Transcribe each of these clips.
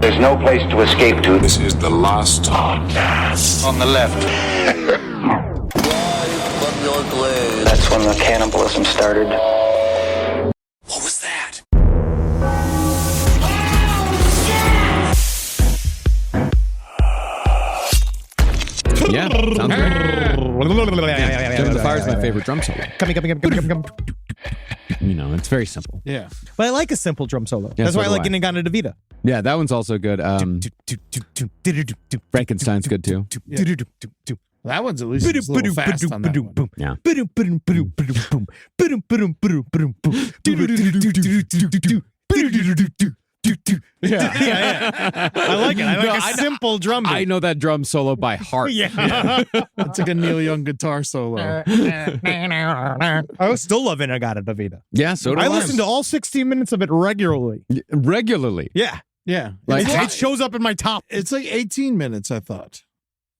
There's no place to escape to. This is the last Podcast. On the left. That's when the cannibalism started. What was that? Yeah, sounds great. Jones of Fire is my favorite drum solo. Come. You know, it's very simple. Yeah. But I like a simple drum solo. Yeah, That's so why I do like I. Inagata Davida. Yeah, that one's also good. Frankenstein's good too. That one's at least a little fast on that one. Yeah. Yeah. I like it. I like a simple drum beat. I know that drum solo by heart. Yeah. It's like a Neil Young guitar solo. I still love Inagata Davida. Yeah, so do I listen to all 16 minutes of it regularly. regularly. Yeah. Yeah. Like- It shows up in my top. It's like 18 minutes, I thought.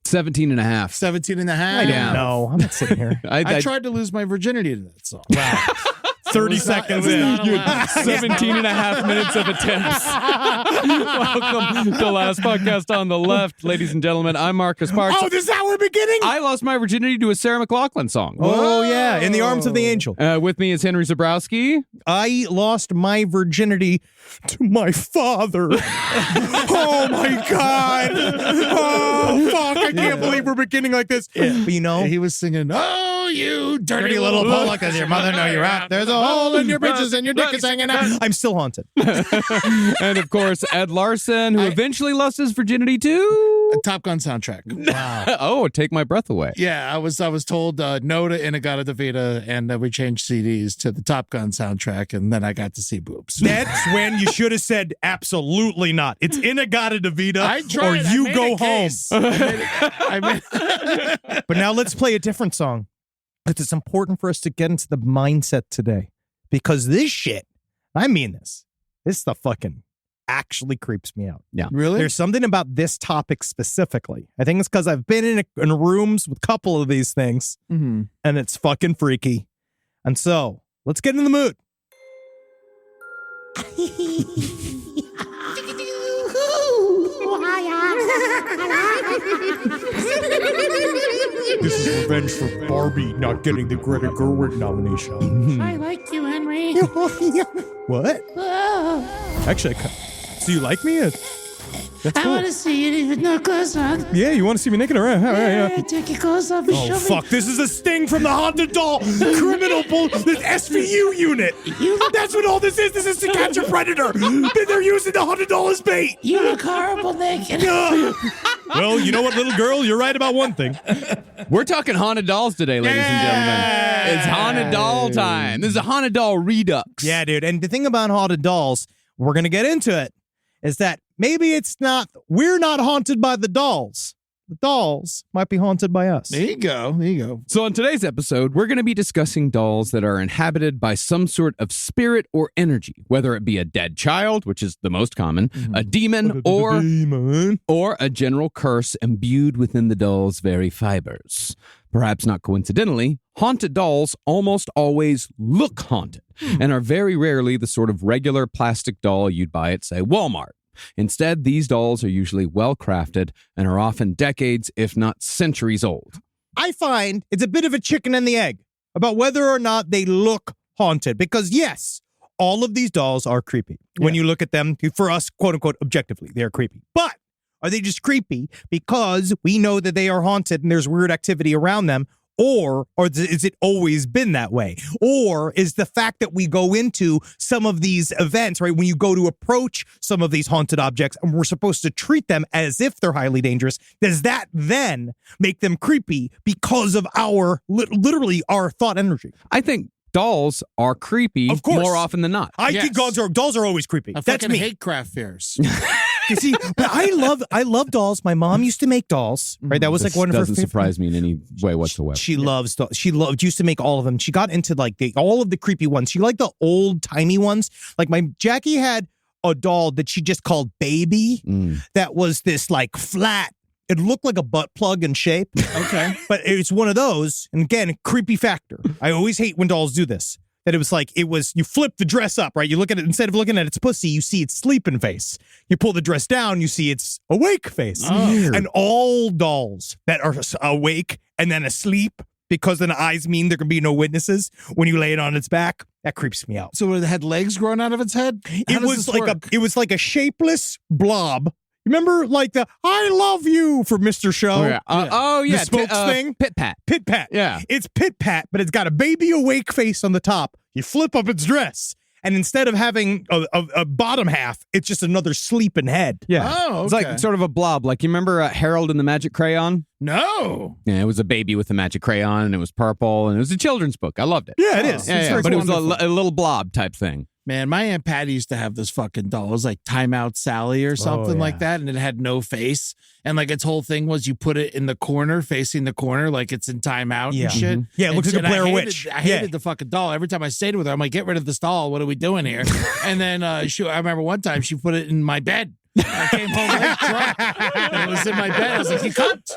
17 and a half. 17 and a half. I don't Yeah. know. I'm not sitting here. I tried to lose my virginity to that song. Wow. 30 was not- seconds it was in. not allowed. 17 and a half minutes of attempts. Welcome to Last Podcast on the Left. Ladies and gentlemen, I'm Marcus Parks. Oh, this is how we're beginning? I lost my virginity to a Sarah McLachlan song. Oh, yeah. In the Arms of the Angel. With me is Henry Zabrowski. I lost my virginity to my father. Oh, my God. Oh, fuck. I can't believe we're beginning like this. But you know, He was singing, "Oh, you dirty little Pollock, does your mother know you're out? There's a hole in your britches and your dick is hanging out. I'm still haunted. And of course, Ed Larson, who eventually lost his virginity to... a Top Gun soundtrack." Wow. Oh, take my breath away. Yeah, I was told no to Inagata Davida, and we changed CDs to the Top Gun soundtrack, and then I got to see boobs. That's when you should have said absolutely not. It's Inagata Davida I or tried. I you made go a home. case. I made- But now let's play a different song. It's important for us to get into the mindset today because this shit, I mean this stuff fucking actually creeps me out. Really? There's something about this topic specifically. I think it's because I've been in rooms with a couple of these things Mm-hmm. and it's fucking freaky. And so let's get in the mood. This is revenge for Barbie not getting the Greta Gerwig nomination. I like you, Henry. What? Oh, Actually, so you like me? That's I cool. want to see you even no clothes on. Yeah, you want to see me naked around? All right, yeah. Take your clothes off and Oh, show fuck. This is a sting from the Haunted Doll criminal this SVU unit. That's what all this is. This is to catch a predator. They're using the Haunted Doll as bait. me. You look horrible naked. Well, you know what, little girl? You're right about one thing. We're talking haunted dolls today, ladies and gentlemen. It's haunted doll time. This is a haunted doll redux. Yeah, dude. And the thing about Haunted Dolls, we're going to get into it, is that maybe we're not haunted by the dolls. The dolls might be haunted by us. There you go. There you go. So on today's episode, we're going to be discussing dolls that are inhabited by some sort of spirit or energy, whether it be a dead child, which is the most common, a demon, or a general curse imbued within the doll's very fibers. Perhaps not coincidentally, haunted dolls almost always look haunted and are very rarely the sort of regular plastic doll you'd buy at, say, Walmart. Instead, these dolls are usually well-crafted and are often decades, if not centuries old. I find it's a bit of a chicken and the egg about whether or not they look haunted. Because yes, all of these dolls are creepy. When you look at them, for us, quote unquote, objectively, they're creepy. But are they just creepy because we know that they are haunted and there's weird activity around them? Or is it always been that way? Or is the fact that we go into some of these events, right, when you go to approach some of these haunted objects and we're supposed to treat them as if they're highly dangerous, does that then make them creepy because of our, literally our thought energy? I think dolls are creepy Of course. more often than not. I think dolls are always creepy. I That's fucking me. hate craft fairs. You see, but I love dolls. My mom used to make dolls, right? That was This like one of her doesn't favorite. surprise me in any way whatsoever. She loves dolls. Used to make all of them. She got into like all of the creepy ones. She liked the old timey ones. Like my Jackie had a doll that she just called Baby. That was this like flat. It looked like a butt plug in shape. Okay. But it's one of those. And again, creepy factor. I always hate when dolls do this. that it was you flip the dress up, right? You look at it, instead of looking at its pussy, you see its sleeping face. You pull the dress down, you see its awake face. And all dolls that are awake and then asleep, because then the eyes mean there can be no witnesses, when you lay it on its back, that creeps me out. So it had legs growing out of its head? It was like a shapeless blob. Remember, like the "I love you" for Mr. Show? The smokes thing? Pit Pat. Pit Pat. Yeah. It's Pit Pat, but it's got a baby awake face on the top. You flip up its dress, and instead of having a bottom half, it's just another sleeping head. Yeah. Oh, okay. It's like sort of a blob. Like, you remember Harold and the Magic Crayon? No. Yeah, it was a baby with a magic crayon, and it was purple, and it was a children's book. I loved it. Yeah, it is. Yeah, It's yeah, very but it was wonderful. a little blob type thing. Man, my Aunt Patty used to have this fucking doll. It was like Timeout Sally or something like that, and it had no face. And like its whole thing was you put it in the corner, facing the corner, like it's in timeout and shit. Yeah, it looks like a Blair Witch. I hated the fucking doll. Every time I stayed with her, I'm like, get rid of this doll. What are we doing here? And then I remember one time she put it in my bed. I came home late drunk, and it was in my bed. I was like, you cunt.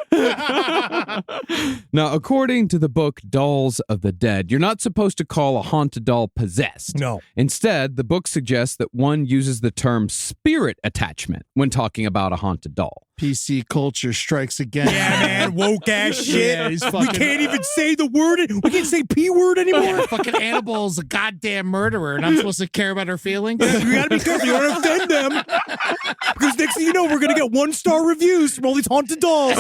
Now, according to the book Dolls of the Dead, you're not supposed to call a haunted doll possessed. No. Instead, the book suggests that one uses the term spirit attachment when talking about a haunted doll. PC culture strikes again. Yeah, man, woke ass shit. Yeah, he's we fucking- can't even say the word. We can't say P word anymore. Fucking Annabelle's a goddamn murderer, and I'm supposed to care about her feelings? You gotta be careful. You don't offend them. Because next thing you know, we're gonna get 1-star reviews from all these haunted dolls.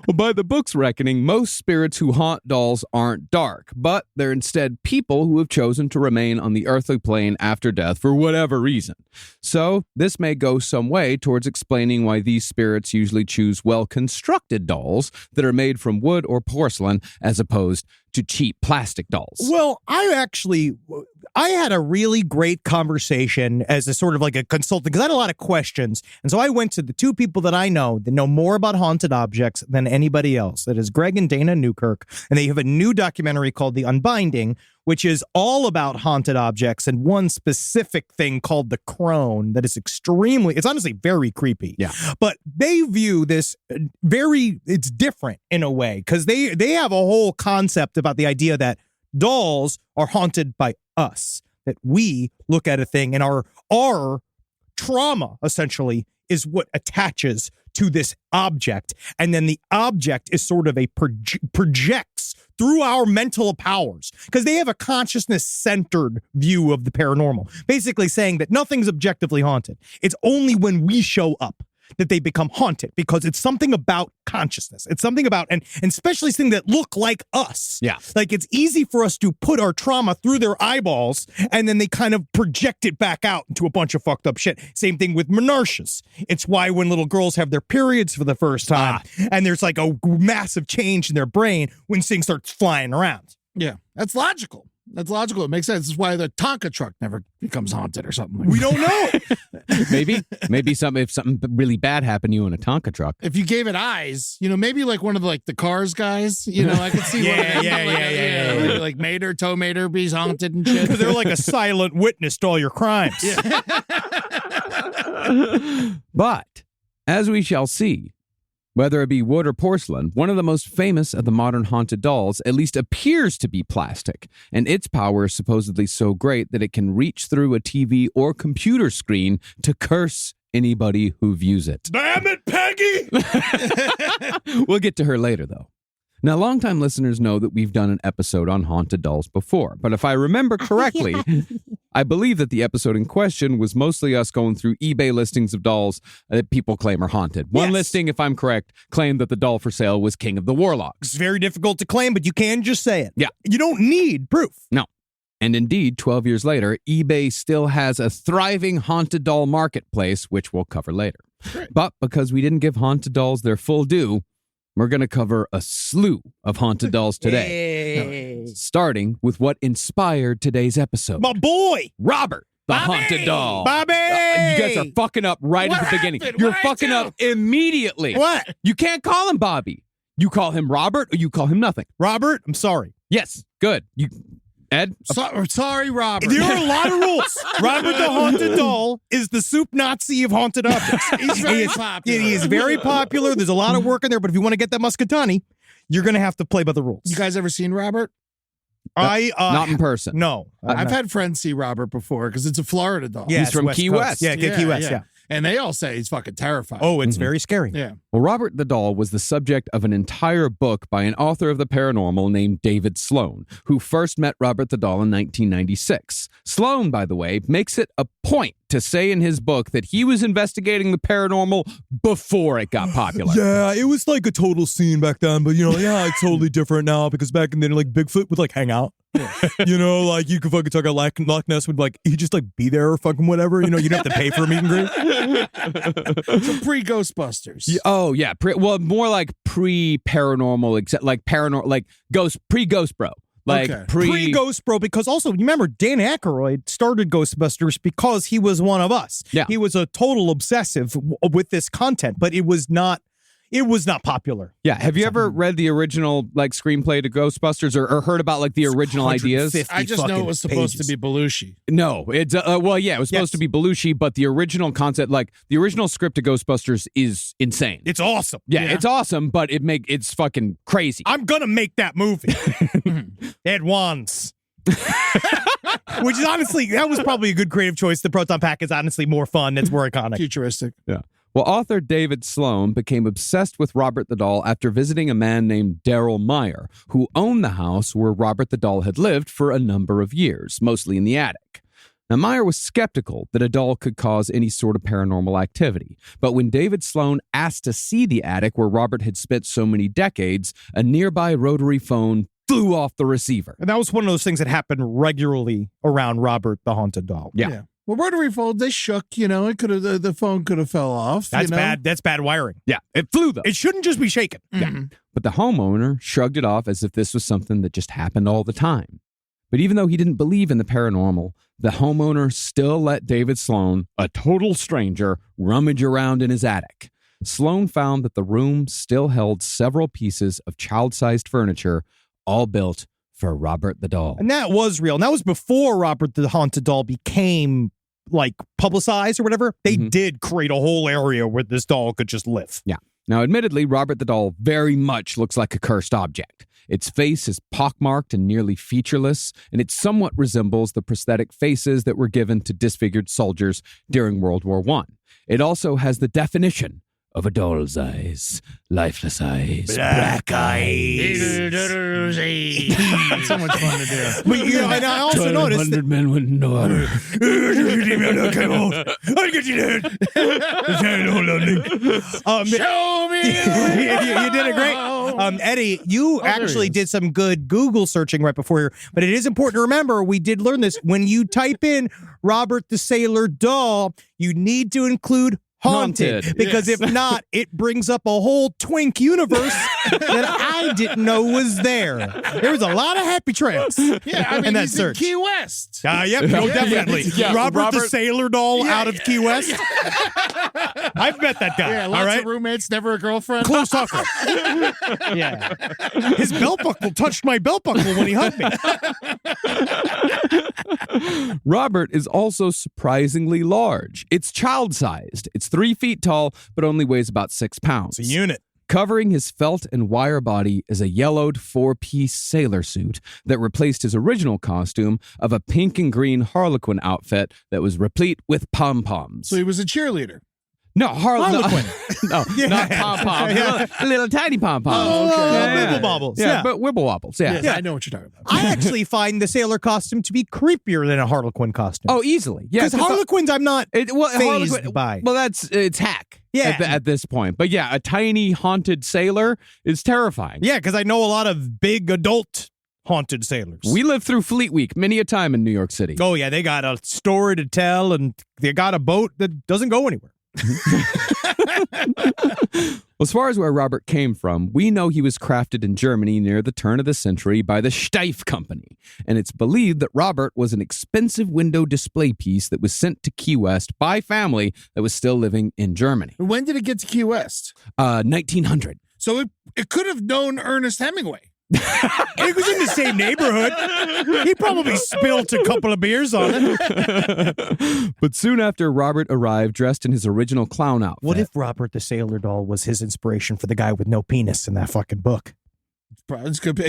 Well, by the book's reckoning, most spirits who haunt dolls aren't dark, but they're instead people who have chosen to remain on the earthly plane after death for whatever reason. So, this may go some way towards explaining why these spirits usually choose well-constructed dolls that are made from wood or porcelain as opposed to cheap plastic dolls. Well, I had a really great conversation as a sort of like a consultant because I had a lot of questions. And so I went to the two people that I know that know more about haunted objects than anybody else. That is Greg and Dana Newkirk. And they have a new documentary called The Unbinding, which is all about haunted objects and one specific thing called the crone that is it's honestly very creepy. Yeah. But they view this it's different in a way because they have a whole concept about the idea that dolls are haunted by us, that we look at a thing and our trauma essentially is what attaches to this object. And then the object is sort of projects through our mental powers because they have a consciousness-centered view of the paranormal, basically saying that nothing's objectively haunted. It's only when we show up that they become haunted because it's something about consciousness. It's something about, and especially things that look like us. Yeah. Like it's easy for us to put our trauma through their eyeballs and then they kind of project it back out into a bunch of fucked up shit. Same thing with menarches. It's why when little girls have their periods for the first time and there's like a massive change in their brain when things start flying around. Yeah, that's logical. That's logical. It makes sense. This is why the Tonka truck never becomes haunted or something like We that. don't know. maybe if something really bad happened to you in a Tonka truck. If you gave it eyes, maybe like one of the Cars guys, I could see one of them. Yeah. Like Mater, Tow Mater, be haunted and shit. They're like a silent witness to all your crimes. But, as we shall see, whether it be wood or porcelain, one of the most famous of the modern haunted dolls at least appears to be plastic, and its power is supposedly so great that it can reach through a TV or computer screen to curse anybody who views it. Damn it, Peggy! We'll get to her later, though. Now, longtime listeners know that we've done an episode on haunted dolls before, but if I remember correctly, I believe that the episode in question was mostly us going through eBay listings of dolls that people claim are haunted. One listing, if I'm correct, claimed that the doll for sale was King of the Warlocks. It's very difficult to claim, but you can just say it. Yeah. You don't need proof. No. And indeed, 12 years later, eBay still has a thriving haunted doll marketplace, which we'll cover later. Great. But because we didn't give haunted dolls their full due, we're going to cover a slew of haunted dolls today, starting with what inspired today's episode. My boy! Robert, the haunted doll. Bobby! You guys are fucking up right at the beginning. happened? You're What'd I fucking do? up immediately. What? You can't call him Bobby. You call him Robert or you call him nothing. Robert, I'm sorry. Yes, good. Ed? Sorry, Robert. There are a lot of rules. Robert the Haunted Doll is the soup Nazi of haunted objects. He's very popular. He is very popular. There's a lot of work in there, but if you want to get that Muscatani, you're going to have to play by the rules. You guys ever seen Robert? Not in person. No. I've had friends see Robert before because it's a Florida doll. Yeah, He's it's from West Key Coast. West. Yeah, Key West, yeah. And they all say he's fucking terrifying. Oh, it's very scary. yeah. Well, Robert the Doll was the subject of an entire book by an author of the paranormal named David Sloan, who first met Robert the Doll in 1996. Sloan, by the way, makes it a point to say in his book that he was investigating the paranormal before it got popular. Yeah, it was like a total scene back then, but it's totally different now because back then, like Bigfoot would like hang out. Like you could fucking talk about Loch Ness would like he'd just like be there or fucking whatever. You don't have to pay for a meet and greet. So pre-Ghostbusters. Oh yeah, more like pre-paranormal, except like pre-Ghost Bro. Like Okay. Pre-Ghost Bro, because also, remember, Dan Aykroyd started Ghostbusters because he was one of us. Yeah. He was a total obsessive with this content, but it was not popular. Yeah, have you ever read the original like screenplay to Ghostbusters or heard about like the original ideas? 150 I just know fucking it was supposed pages. to be Belushi. No, it's it was supposed to be Belushi, but the original concept, like the original script to Ghostbusters, is insane. It's awesome. Yeah, it's awesome, but it's fucking crazy. I'm gonna make that movie. Ed Wands. Which is honestly, that was probably a good creative choice. The Proton Pack is honestly more fun. It's more iconic. Futuristic. Yeah. Well, author David Sloan became obsessed with Robert the Doll after visiting a man named Daryl Meyer, who owned the house where Robert the Doll had lived for a number of years, mostly in the attic. Now, Meyer was skeptical that a doll could cause any sort of paranormal activity, but when David Sloan asked to see the attic where Robert had spent so many decades, a nearby rotary phone flew off the receiver. And that was one of those things that happened regularly around Robert the Haunted Doll. Yeah. Well, rotary phone, they shook, it could have, the phone could have fell off. That's bad. That's bad wiring. Yeah, it flew though. It shouldn't just be shaken. Mm-hmm. But the homeowner shrugged it off as if this was something that just happened all the time. But even though he didn't believe in the paranormal, the homeowner still let David Sloan, a total stranger, rummage around in his attic. Sloan found that the room still held several pieces of child-sized furniture, all built for Robert the Doll. And that was real. And that was before Robert the Haunted Doll became like publicized or whatever. They did create a whole area where this doll could just live. Yeah. Now, admittedly, Robert the Doll very much looks like a cursed object. Its face is pockmarked and nearly featureless, and it somewhat resembles the prosthetic faces that were given to disfigured soldiers during World War I. It also has the definition of a doll's eyes, lifeless eyes, black eyes. So much fun to do. But and I also noticed that men with no honor. Show me. you did it great. Eddie, you actually did some good Google searching right before here, but it is important to remember, we did learn this. When you type in Robert the Sailor Doll, you need to include haunted. Because if not, it brings up a whole twink universe that I didn't know was there. There was a lot of happy trails in that he's search. in Key West. Yep, no, definitely. Yeah, Robert the Sailor Doll out of Key West. I've met that guy. Yeah, all lots right? of roommates, never a girlfriend. Close talker. Yeah. His belt buckle touched my belt buckle when he hugged me. Robert is also surprisingly large. It's child-sized. It's 3 feet tall, but only weighs about 6 pounds. It's a unit. Covering his felt and wire body is a yellowed 4-piece sailor suit that replaced his original costume of a pink and green Harlequin outfit that was replete with pom-poms. So he was a cheerleader. No, Harlequin. No, not pom-poms. Little tiny pom-poms. Wibble bobbles. Yeah, but wibble wobbles. Yeah. Yes, I know what you're talking about. I actually find the sailor costume to be creepier than a Harlequin costume. Oh, easily. Yeah, Because Harlequins I'm not fazed Harlequin, by. Well, it's hack. Yeah. At this point. But yeah, a tiny haunted sailor is terrifying. Yeah, because I know a lot of big adult haunted sailors. We lived through Fleet Week many a time in New York City. Oh, yeah, they got a story to tell, and they got a boat that doesn't go anywhere. As far as where Robert came from, we know he was crafted in Germany near the turn of the century by the Steiff Company, and it's believed that Robert was an expensive window display piece that was sent to Key West by family that was still living in Germany. When did it get to Key West? 1900. So it could have known Ernest Hemingway. It was in the same neighborhood. He probably spilt a couple of beers on it. But soon after Robert arrived dressed in his original clown outfit. What if Robert the Sailor Doll was his inspiration for the guy with no penis in that fucking book? It could be.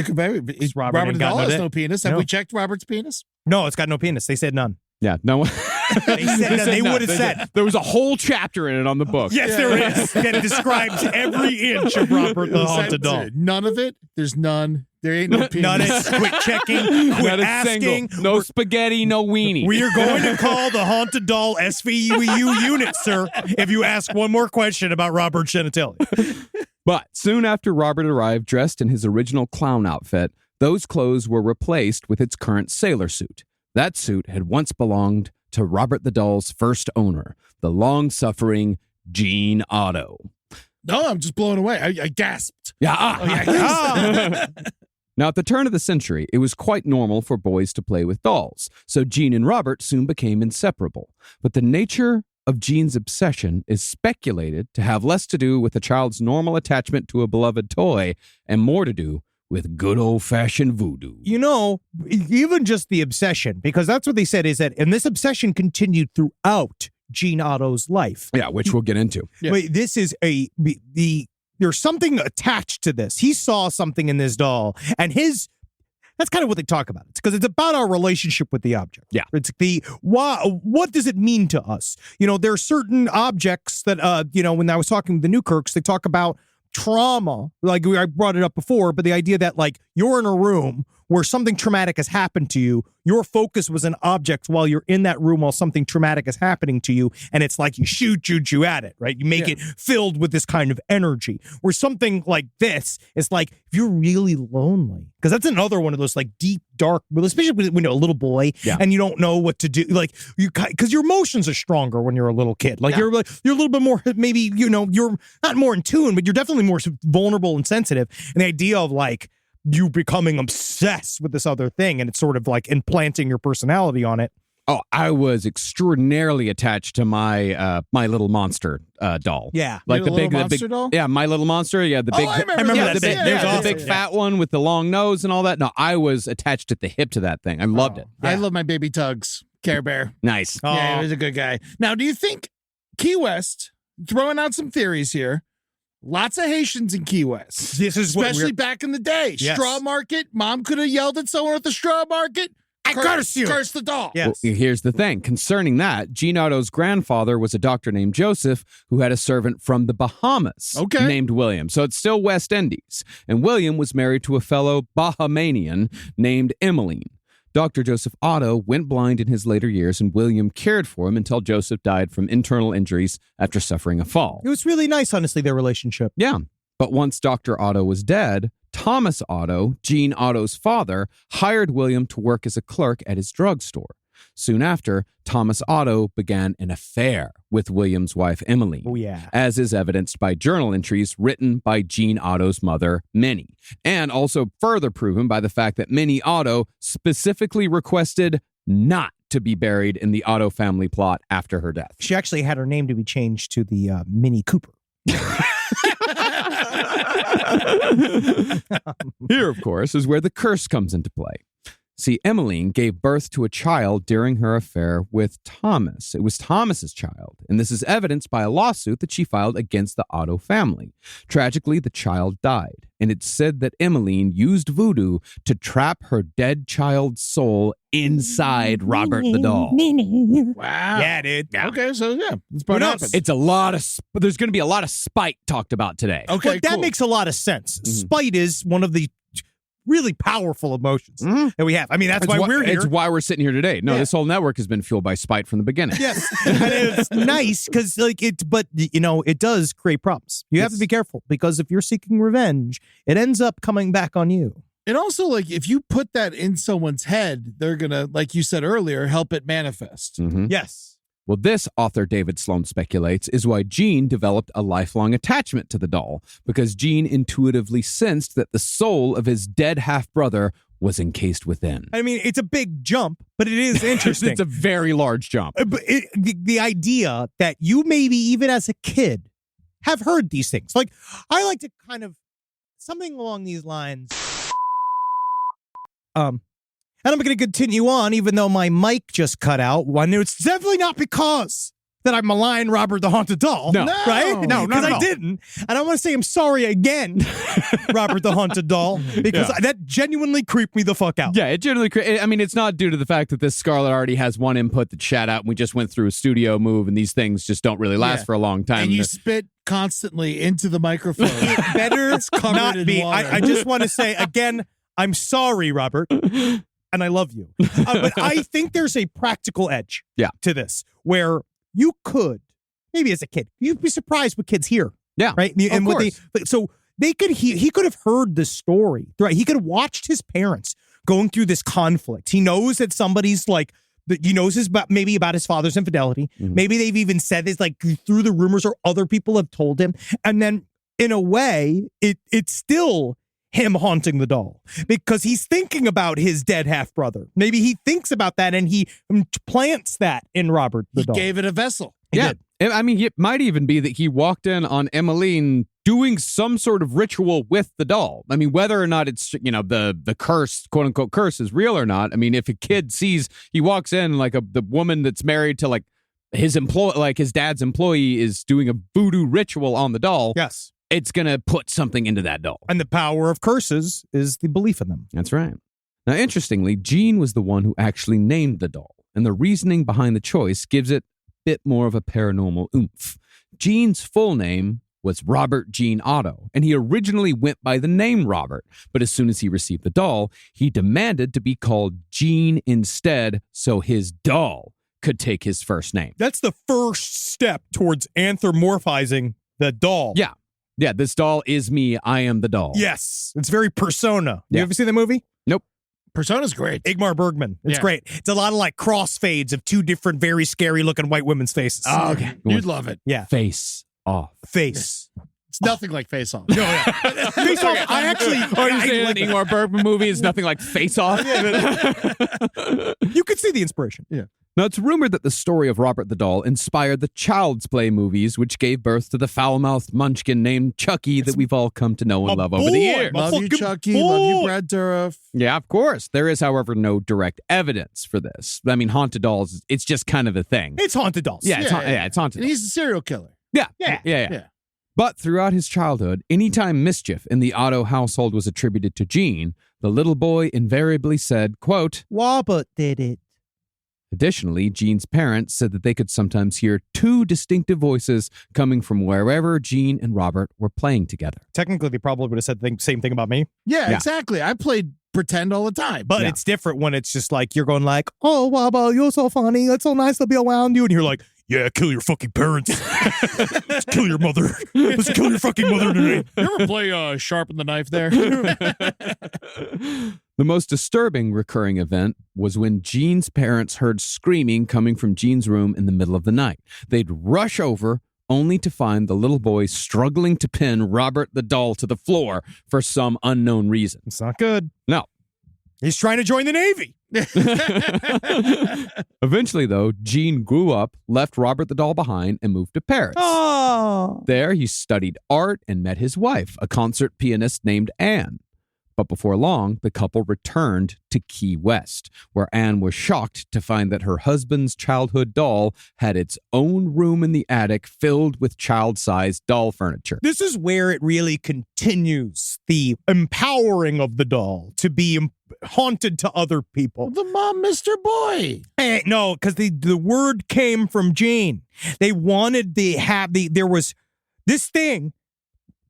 Robert Robert ain't the got doll no has dick. no penis. Have No. we checked Robert's penis? No, it's got no penis. They said none. Yeah, no one. They said none. They would have said. There was a whole chapter in it on the book. Yes, there is. That describes every inch of Robert the Haunted Doll. None of it. There's none. There ain't no penis. None is quit checking, quit Not a asking. single. No spaghetti, no weenie. We are going to call the Haunted Doll SVU unit, sir, if you ask one more question about Robert genitalia. But soon after Robert arrived dressed in his original clown outfit, those clothes were replaced with its current sailor suit. That suit had once belonged to Robert the Doll's first owner, the long-suffering Gene Otto. No, I'm just blown away. I gasped. Yeah. Oh, yeah, I gasped. Now, at the turn of the century, it was quite normal for boys to play with dolls, so Gene and Robert soon became inseparable. But the nature of Gene's obsession is speculated to have less to do with a child's normal attachment to a beloved toy and more to do with good old-fashioned voodoo. You know, even just the obsession, because that's what they said is that, and this obsession continued throughout Gene Otto's life. Yeah, which we'll get into. Yeah. Wait, this is there's something attached to this. He saw something in this doll, and that's kind of what they talk about. It's because it's about our relationship with the object. Yeah. It's what does it mean to us? You know, there are certain objects that, when I was talking with the Newkirks, they talk about trauma. Like I brought it up before, but the idea that like you're in a room where something traumatic has happened to you, your focus was an object while you're in that room while something traumatic is happening to you, and it's like you shoot at it, right? You make it filled with this kind of energy. Where something like this is like, if you're really lonely, because that's another one of those like deep, dark, especially when you're a little boy and you don't know what to do, like because your emotions are stronger when you're a little kid. Like you're a little bit more, maybe, you're not more in tune, but you're definitely more vulnerable and sensitive. And the idea of like, you becoming obsessed with this other thing and it's sort of like implanting your personality on it. Oh, I was extraordinarily attached to my My Little Monster doll. Yeah. Like Your Little Monster doll? Yeah, My Little Monster. Yeah, the big. I remember yeah, that. the big, Yeah, yeah, yeah, the big yeah. fat one with the long nose and all that. No, I was attached at the hip to that thing. I loved it. I love my baby Tugs. Care Bear. Nice. Yeah, he was a good guy. Now, do you think Key West, throwing out some theories here, lots of Haitians in Key West. This is what especially back in the day. Yes. Straw market. Mom could have yelled at someone at the straw market. I curse you. Curse the doll. Yes. Well, here's the thing. Concerning that, Gene Otto's grandfather was a doctor named Joseph who had a servant from the Bahamas named William. So it's still West Indies. And William was married to a fellow Bahamanian named Emmeline. Dr. Joseph Otto went blind in his later years, and William cared for him until Joseph died from internal injuries after suffering a fall. It was really nice, honestly, their relationship. Yeah. But once Dr. Otto was dead, Thomas Otto, Gene Otto's father, hired William to work as a clerk at his drugstore. Soon after, Thomas Otto began an affair with William's wife, Emily. Oh, yeah. As is evidenced by journal entries written by Gene Otto's mother, Minnie, and also further proven by the fact that Minnie Otto specifically requested not to be buried in the Otto family plot after her death. She actually had her name to be changed to the Mini Cooper. Here, of course, is where the curse comes into play. See, Emmeline gave birth to a child during her affair with Thomas. It was Thomas's child, and this is evidenced by a lawsuit that she filed against the Otto family. Tragically, the child died, and it's said that Emmeline used voodoo to trap her dead child's soul inside Robert the doll. Wow. Yeah, dude. Okay, so yeah, it's Who probably knows? happened. It's a lot of, there's going to be a lot of spite talked about today. Okay, But that cool. makes a lot of sense. Spite is one of the really powerful emotions that we have. I mean, that's why we're here. It's why we're sitting here today. No, Yeah. this whole network has been fueled by spite from the beginning. Yes. And it's nice because but it does create problems. You have to be careful because if you're seeking revenge, it ends up coming back on you. And also, like, if you put that in someone's head, they're gonna, like you said earlier, help it manifest. Mhm. Yes. Well, this, author David Sloan speculates, is why Gene developed a lifelong attachment to the doll, because Gene intuitively sensed that the soul of his dead half-brother was encased within. I mean, it's a big jump, but it is interesting. It's a very large jump. But the idea that you maybe even as a kid have heard these things. Like, I like to kind of, something along these lines. And I'm going to continue on, even though my mic just cut out. One, it's definitely not because that I malign Robert the Haunted Doll. No. Right? No, because not at I all. didn't. And I want to say I'm sorry again, Robert the Haunted Doll, because that genuinely creeped me the fuck out. Yeah, it generally. I mean, it's not due to the fact that this Scarlet already has one input that shat out, and we just went through a studio move, and these things just don't really last for a long time. And you spit constantly into the microphone. It better covered not in be. water. I just want to say again, I'm sorry, Robert, and I love you. But I think there's a practical edge to this where you could, maybe as a kid, you'd be surprised what kids hear. Yeah, right. And of what course. they could he could have heard the story. Right. He could have watched his parents going through this conflict. He knows that somebody's like. He knows maybe about his father's infidelity. Mm-hmm. Maybe they've even said this like through the rumors or other people have told him. And then in a way, it's still him haunting the doll because he's thinking about his dead half brother. Maybe he thinks about that and he plants that in Robert the doll. He gave it a vessel. Yeah. I mean, it might even be that he walked in on Emmeline doing some sort of ritual with the doll. I mean, whether or not it's, the curse, quote unquote curse is real or not. I mean, if a kid sees, he walks in like the woman that's married to like his dad's employee is doing a voodoo ritual on the doll. Yes. It's going to put something into that doll. And the power of curses is the belief in them. That's right. Now, interestingly, Gene was the one who actually named the doll. And the reasoning behind the choice gives it bit more of a paranormal oomph. Gene's full name was Robert Gene Otto, and he originally went by the name Robert, but as soon as he received the doll, he demanded to be called Gene instead so his doll could take his first name. That's the first step towards anthropomorphizing the doll. Yeah. Yeah, this doll is me. I am the doll. Yes. It's very Persona. Yeah. You ever seen that movie? Nope. Persona's great. Igmar Bergman. It's Yeah. great. It's a lot of like crossfades of two different, very scary looking white women's faces. Oh, okay. You'd love it. Yeah. Face off. Face. It's nothing like Face Off. No, yeah. Face Off. I actually. Are you saying like an Ingmar Bergman movie is nothing like Face Off? you could see the inspiration. Yeah. Now, it's rumored that the story of Robert the Doll inspired the Child's Play movies, which gave birth to the foul-mouthed munchkin named Chucky that we've all come to know and my love over the boy. years. My Love you, fucking Chucky. boy. Love you, Brad Dourif. Yeah, of course. There is, however, no direct evidence for this. I mean, haunted dolls, it's just kind of a thing. It's haunted dolls. Yeah, it's haunted And dolls. he's a serial killer. Yeah. Yeah. But throughout his childhood, anytime mischief in the Otto household was attributed to Gene, the little boy invariably said, quote, Robert did it. Additionally, Gene's parents said that they could sometimes hear two distinctive voices coming from wherever Gene and Robert were playing together. Technically, they probably would have said the same thing about me. Yeah, Yeah. exactly. I played pretend all the time. But Yeah. it's different when it's just like you're going like, oh, Wabba, you're so funny. It's so nice to be around you. And you're like, yeah, kill your fucking parents. Let's kill your mother. Let's kill your fucking mother today. You ever play Sharpen the Knife there? The most disturbing recurring event was when Gene's parents heard screaming coming from Gene's room in the middle of the night. They'd rush over only to find the little boy struggling to pin Robert the doll to the floor for some unknown reason. It's not good. No. He's trying to join the Navy. Eventually, though, Gene grew up, left Robert the doll behind, and moved to Paris. Oh. There, he studied art and met his wife, a concert pianist named Anne. But before long, the couple returned to Key West, where Anne was shocked to find that her husband's childhood doll had its own room in the attic filled with child-sized doll furniture. This is where it really continues the empowering of the doll to be haunted to other people. The mom, Mr. Boy. No, because the word came from Gene. They wanted to have there was this thing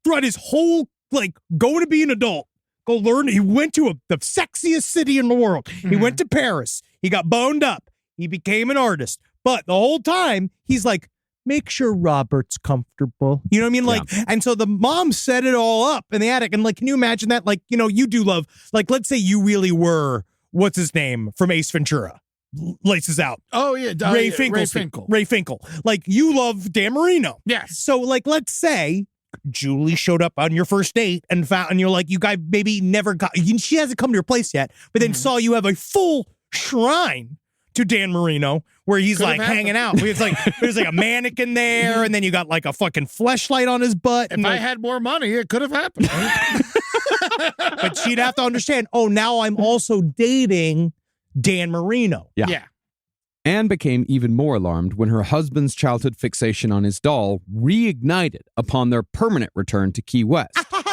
throughout his whole, like, going to be an adult. Go learn. He went to the sexiest city in the world. He went to Paris. He got boned up. He became an artist. But the whole time, he's like, make sure Robert's comfortable. You know what I mean? Like, and so the mom set it all up in the attic. And like, can you imagine that? Like, you do love, like, let's say you really were, what's his name from Ace Ventura? Laces Out. Oh, yeah. Ray Ray Finkel. Finkel. Ray Finkel. Like, you love Dan Marino. Yes. So, like, let's say Julie showed up on your first date and you're like, you guys maybe never got, she hasn't come to your place yet, but then saw you have a full shrine to Dan Marino where he's Could have like happened. hanging out. It's like, there's like a mannequin there, and then you got like a fucking fleshlight on his butt. If and I like, had more money, it could have happened. but she'd have to understand, oh, now I'm also dating Dan Marino. Yeah. Yeah. Anne became even more alarmed when her husband's childhood fixation on his doll reignited upon their permanent return to Key West.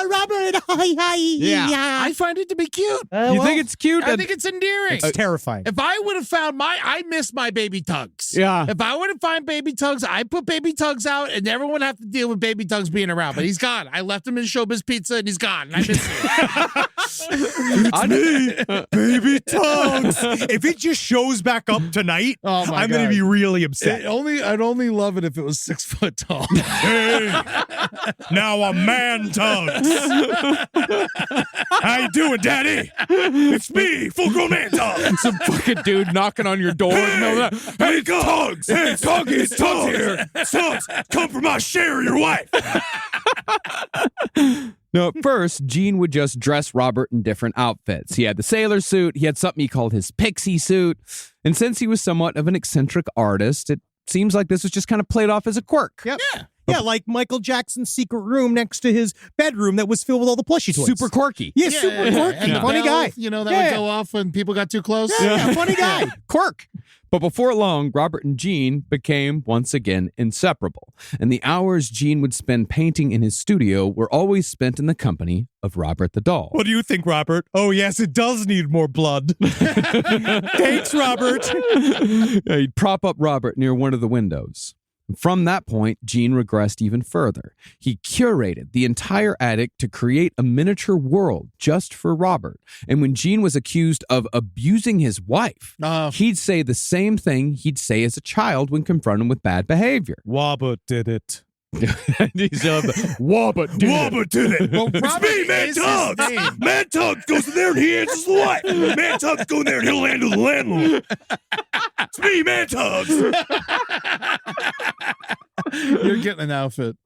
Robert, I find it to be cute. You think it's cute? I think it's endearing. it's terrifying. If I would have found I miss my baby tugs. Yeah. If I would have found baby tugs, I put baby tugs out and everyone would have to deal with baby tugs being around. But he's gone. I left him in Showbiz Pizza and he's gone. And I miss him. Baby Tugs. If it just shows back up tonight, Oh my I'm going to God. be really upset. I'd only love it if it was 6 foot tall. Hey, now a man Tugs. How you doing, Daddy? It's me, full-grown man Tugs. Some fucking dude knocking on your door in the middle of that. Hey, Tugs. Hey, Tugs. It's Tugs here. Tugs, come for my share of your wife. No, at first, Gene would just dress Robert in different outfits. He had the sailor suit, he had something he called his pixie suit, and since he was somewhat of an eccentric artist, it seems like this was just kind of played off as a quirk. Yep. Yeah, like Michael Jackson's secret room next to his bedroom that was filled with all the plushie toys. Super quirky. Yeah, super quirky. And the Funny bell, guy. You know, that Yeah. would go off when people got too close. Yeah, funny guy. Quirk. But before long, Robert and Gene became once again inseparable. And the hours Gene would spend painting in his studio were always spent in the company of Robert the doll. What do you think, Robert? Oh, yes, it does need more blood. Thanks, Robert. Yeah, he'd prop up Robert near one of the windows. From that point, Gene regressed even further. He curated the entire attic to create a miniature world just for Robert. And when Gene was accused of abusing his wife, he'd say the same thing he'd say as a child when confronted with bad behavior. Robert did it. He's Wobbit did Robert did it. Well, It's Robert me, Man is his Tugs. name. Man Tugs goes in there and he answers the wife. Man Tugs goes in there and he'll handle the landlord. It's me, Man Tugs. You're getting an outfit.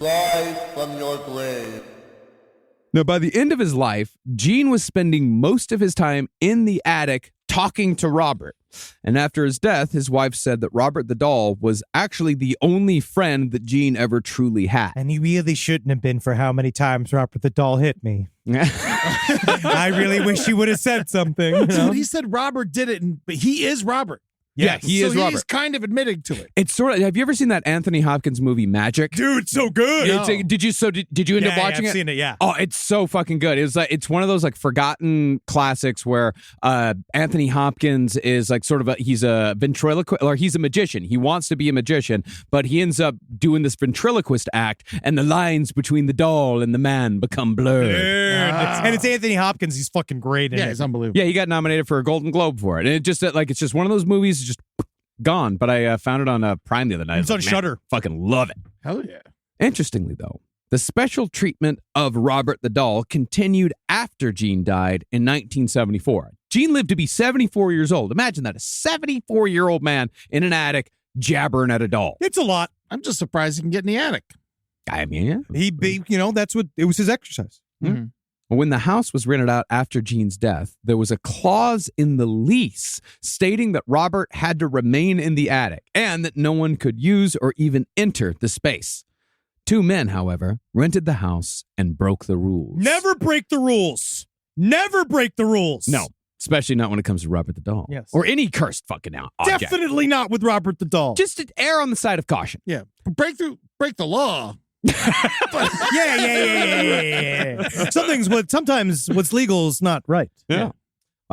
Rise from your grave. Now, by the end of his life, Gene was spending most of his time in the attic talking to Robert. And after his death, his wife said that Robert the doll was actually the only friend that Gene ever truly had. And he really shouldn't have been for how many times Robert the doll hit me. I really wish he would have said something. You know? But he said Robert did it, but he is Robert. Yeah, he is so Robert. He's kind of admitting to it. It's sort of. Have you ever seen that Anthony Hopkins movie Magic? Dude, so good. It's did you end up watching I've it? seen it, yeah. Oh, it's so fucking good. It's one of those like forgotten classics where Anthony Hopkins is like sort of he's a ventriloquist, or he's a magician. He wants to be a magician, but he ends up doing this ventriloquist act, and the lines between the doll and the man become blurred. And it's Anthony Hopkins. He's fucking great in Yeah, it. it's unbelievable. Yeah, he got nominated for a Golden Globe for it, and it's just one of those movies just gone. But I found it on Prime the other night. It's on Shudder. Fucking love it. Hell yeah. Interestingly, though, the special treatment of Robert the doll continued after Gene died in 1974. Gene lived to be 74 years old. Imagine that, a 74-year-old man in an attic jabbering at a doll. It's a lot. I'm just surprised he can get in the attic. I mean, yeah. That's what, it was his exercise. Mhm. When the house was rented out after Gene's death, there was a clause in the lease stating that Robert had to remain in the attic and that no one could use or even enter the space. Two men, however, rented the house and broke the rules. Never break the rules. Never break the rules. No, especially not when it comes to Robert the doll. Yes. Or any cursed fucking object. Definitely not with Robert the doll. Just to err on the side of caution. Yeah. Break the law. Yeah. Sometimes what's legal is not right. Yeah.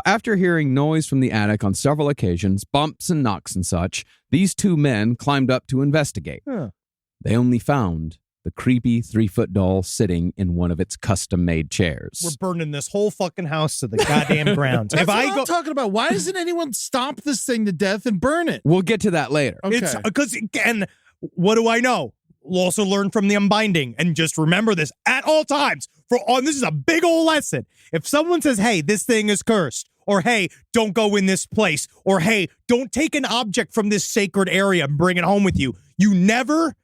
After hearing noise from the attic on several occasions, bumps and knocks and such, these two men climbed up to investigate. Huh. They only found the creepy 3-foot doll sitting in one of its custom-made chairs. We're burning this whole fucking house to the goddamn ground. That's what I'm talking about. Why doesn't anyone stomp this thing to death and burn it? We'll get to that later. Okay. It's because, again, what do I know? We'll also learn from the unbinding, and just remember this at all times. This is a big old lesson. If someone says, "Hey, this thing is cursed," or "Hey, don't go in this place," or "Hey, don't take an object from this sacred area and bring it home with you," you never,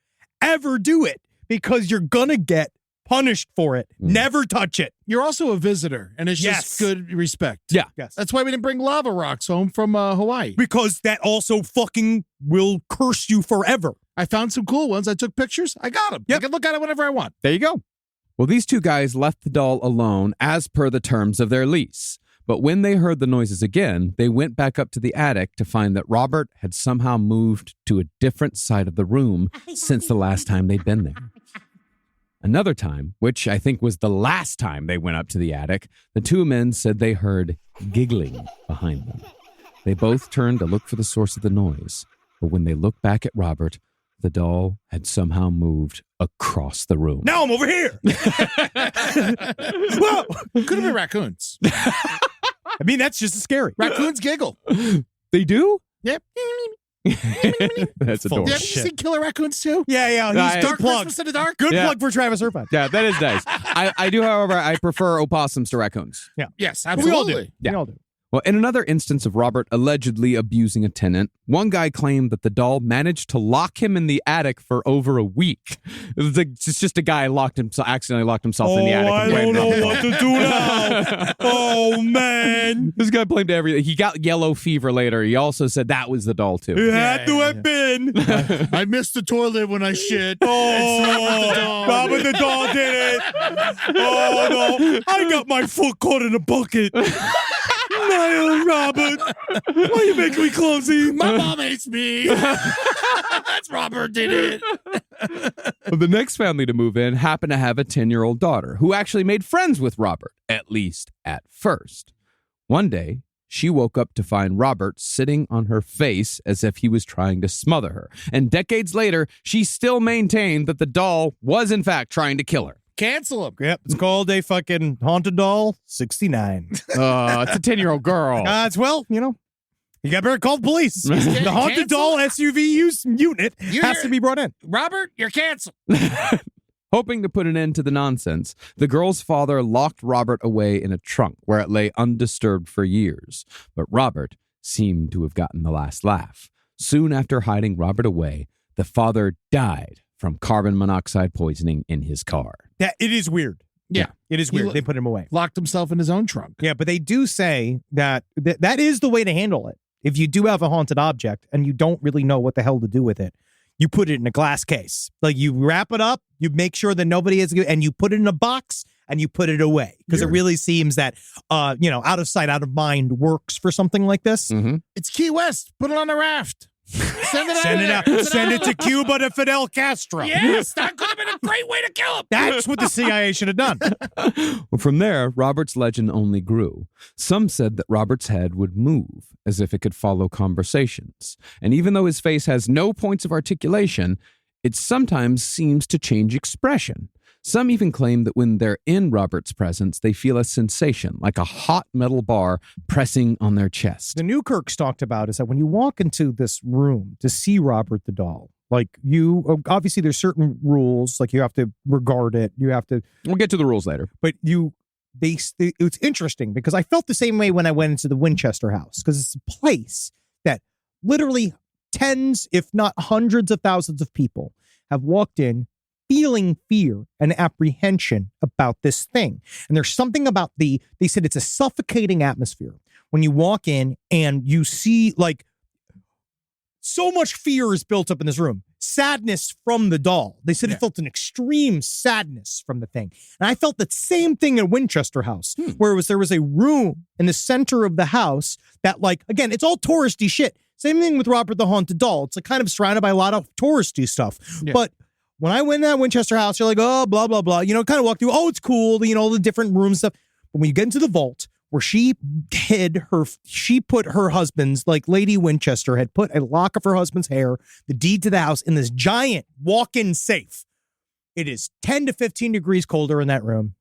ever do it because you're gonna get punished for it. Never touch it. You're also a visitor, and it's just good respect. Yeah. Yes. That's why we didn't bring lava rocks home from Hawaii. Because that also fucking will curse you forever. I found some cool ones. I took pictures. I got them. Yep. I can look at it whenever I want. There you go. Well, these two guys left the doll alone as per the terms of their lease. But when they heard the noises again, they went back up to the attic to find that Robert had somehow moved to a different side of the room since the last time they'd been there. Another time, which I think was the last time they went up to the attic, the two men said they heard giggling behind them. They both turned to look for the source of the noise, but when they looked back at Robert, the doll had somehow moved across the room. Now I'm over here. Whoa. Could have been raccoons. I mean, that's just as scary. Raccoons giggle. They do? Yep. That's Full adorable. Have you seen Killer Raccoons too? Yeah. Nice. He's Dark good plug. Christmas in the Dark? Good Yeah. plug for Travis Irvine. Yeah, that is nice. I do, however, I prefer opossums to raccoons. Yes, We all absolutely. do. Yeah. We all do. Well, in another instance of Robert allegedly abusing a tenant, one guy claimed that the doll managed to lock him in the attic for over a week. It's just a guy accidentally locked himself in the attic. I and don't blamed know it. what to do now. Oh, man. This guy blamed everything. He got yellow fever later. He also said that was the doll, too. It had to have been. I missed the toilet when I shit. Oh, Robert the doll did it. Oh, no. I got my foot caught in a bucket. No, Robert. Why you making me clumsy? My mom hates me. That's Robert did it. The next family to move in happened to have a 10-year-old daughter who actually made friends with Robert, at least at first. One day, she woke up to find Robert sitting on her face as if he was trying to smother her. And decades later, she still maintained that the doll was in fact trying to kill her. Cancel him. Yep, it's called a fucking haunted doll 69. It's a 10-year-old girl. It's well, you got better call the police. The haunted doll SUV unit has to be brought in. Robert, you're canceled. Hoping to put an end to the nonsense, the girl's father locked Robert away in a trunk where it lay undisturbed for years. But Robert seemed to have gotten the last laugh. Soon after hiding Robert away, the father died from carbon monoxide poisoning in his car. It is weird. Yeah. It is weird. They put him away. Locked himself in his own trunk. Yeah, but they do say that is the way to handle it. If you do have a haunted object and you don't really know what the hell to do with it, you put it in a glass case. Like you wrap it up, you make sure that nobody is, and you put it in a box and you put it away. Because it really seems that, out of sight, out of mind works for something like this. Mm-hmm. It's Key West. Put it on a raft. Send it out. Send it to Cuba to Fidel Castro. Yes, that could have been a great way to kill him. That's what the CIA should have done. Well, from there, Robert's legend only grew. Some said that Robert's head would move as if it could follow conversations. And even though his face has no points of articulation, it sometimes seems to change expression. Some even claim that when they're in Robert's presence, they feel a sensation, like a hot metal bar pressing on their chest. The Newkirks talked about is that when you walk into this room to see Robert the doll, like obviously there's certain rules, like you have to regard it, you have to. We'll get to the rules later. But it's interesting because I felt the same way when I went into the Winchester house, because it's a place that literally tens, if not hundreds of thousands of people have walked in feeling fear and apprehension about this thing. And there's something about they said it's a suffocating atmosphere when you walk in and you see like so much fear is built up in this room. Sadness from the doll. They said it felt an extreme sadness from the thing. And I felt that same thing in Winchester House, where there was a room in the center of the house that, like, again, it's all touristy shit. Same thing with Robert the Haunted Doll. It's like kind of surrounded by a lot of touristy stuff. Yeah. But when I went in that Winchester House, you're like, oh, blah, blah, blah. Kind of walk through, oh, it's cool, the different room stuff. But when you get into the vault, where she put her husband's, like Lady Winchester had put a lock of her husband's hair, the deed to the house, in this giant walk-in safe. It is 10 to 15 degrees colder in that room.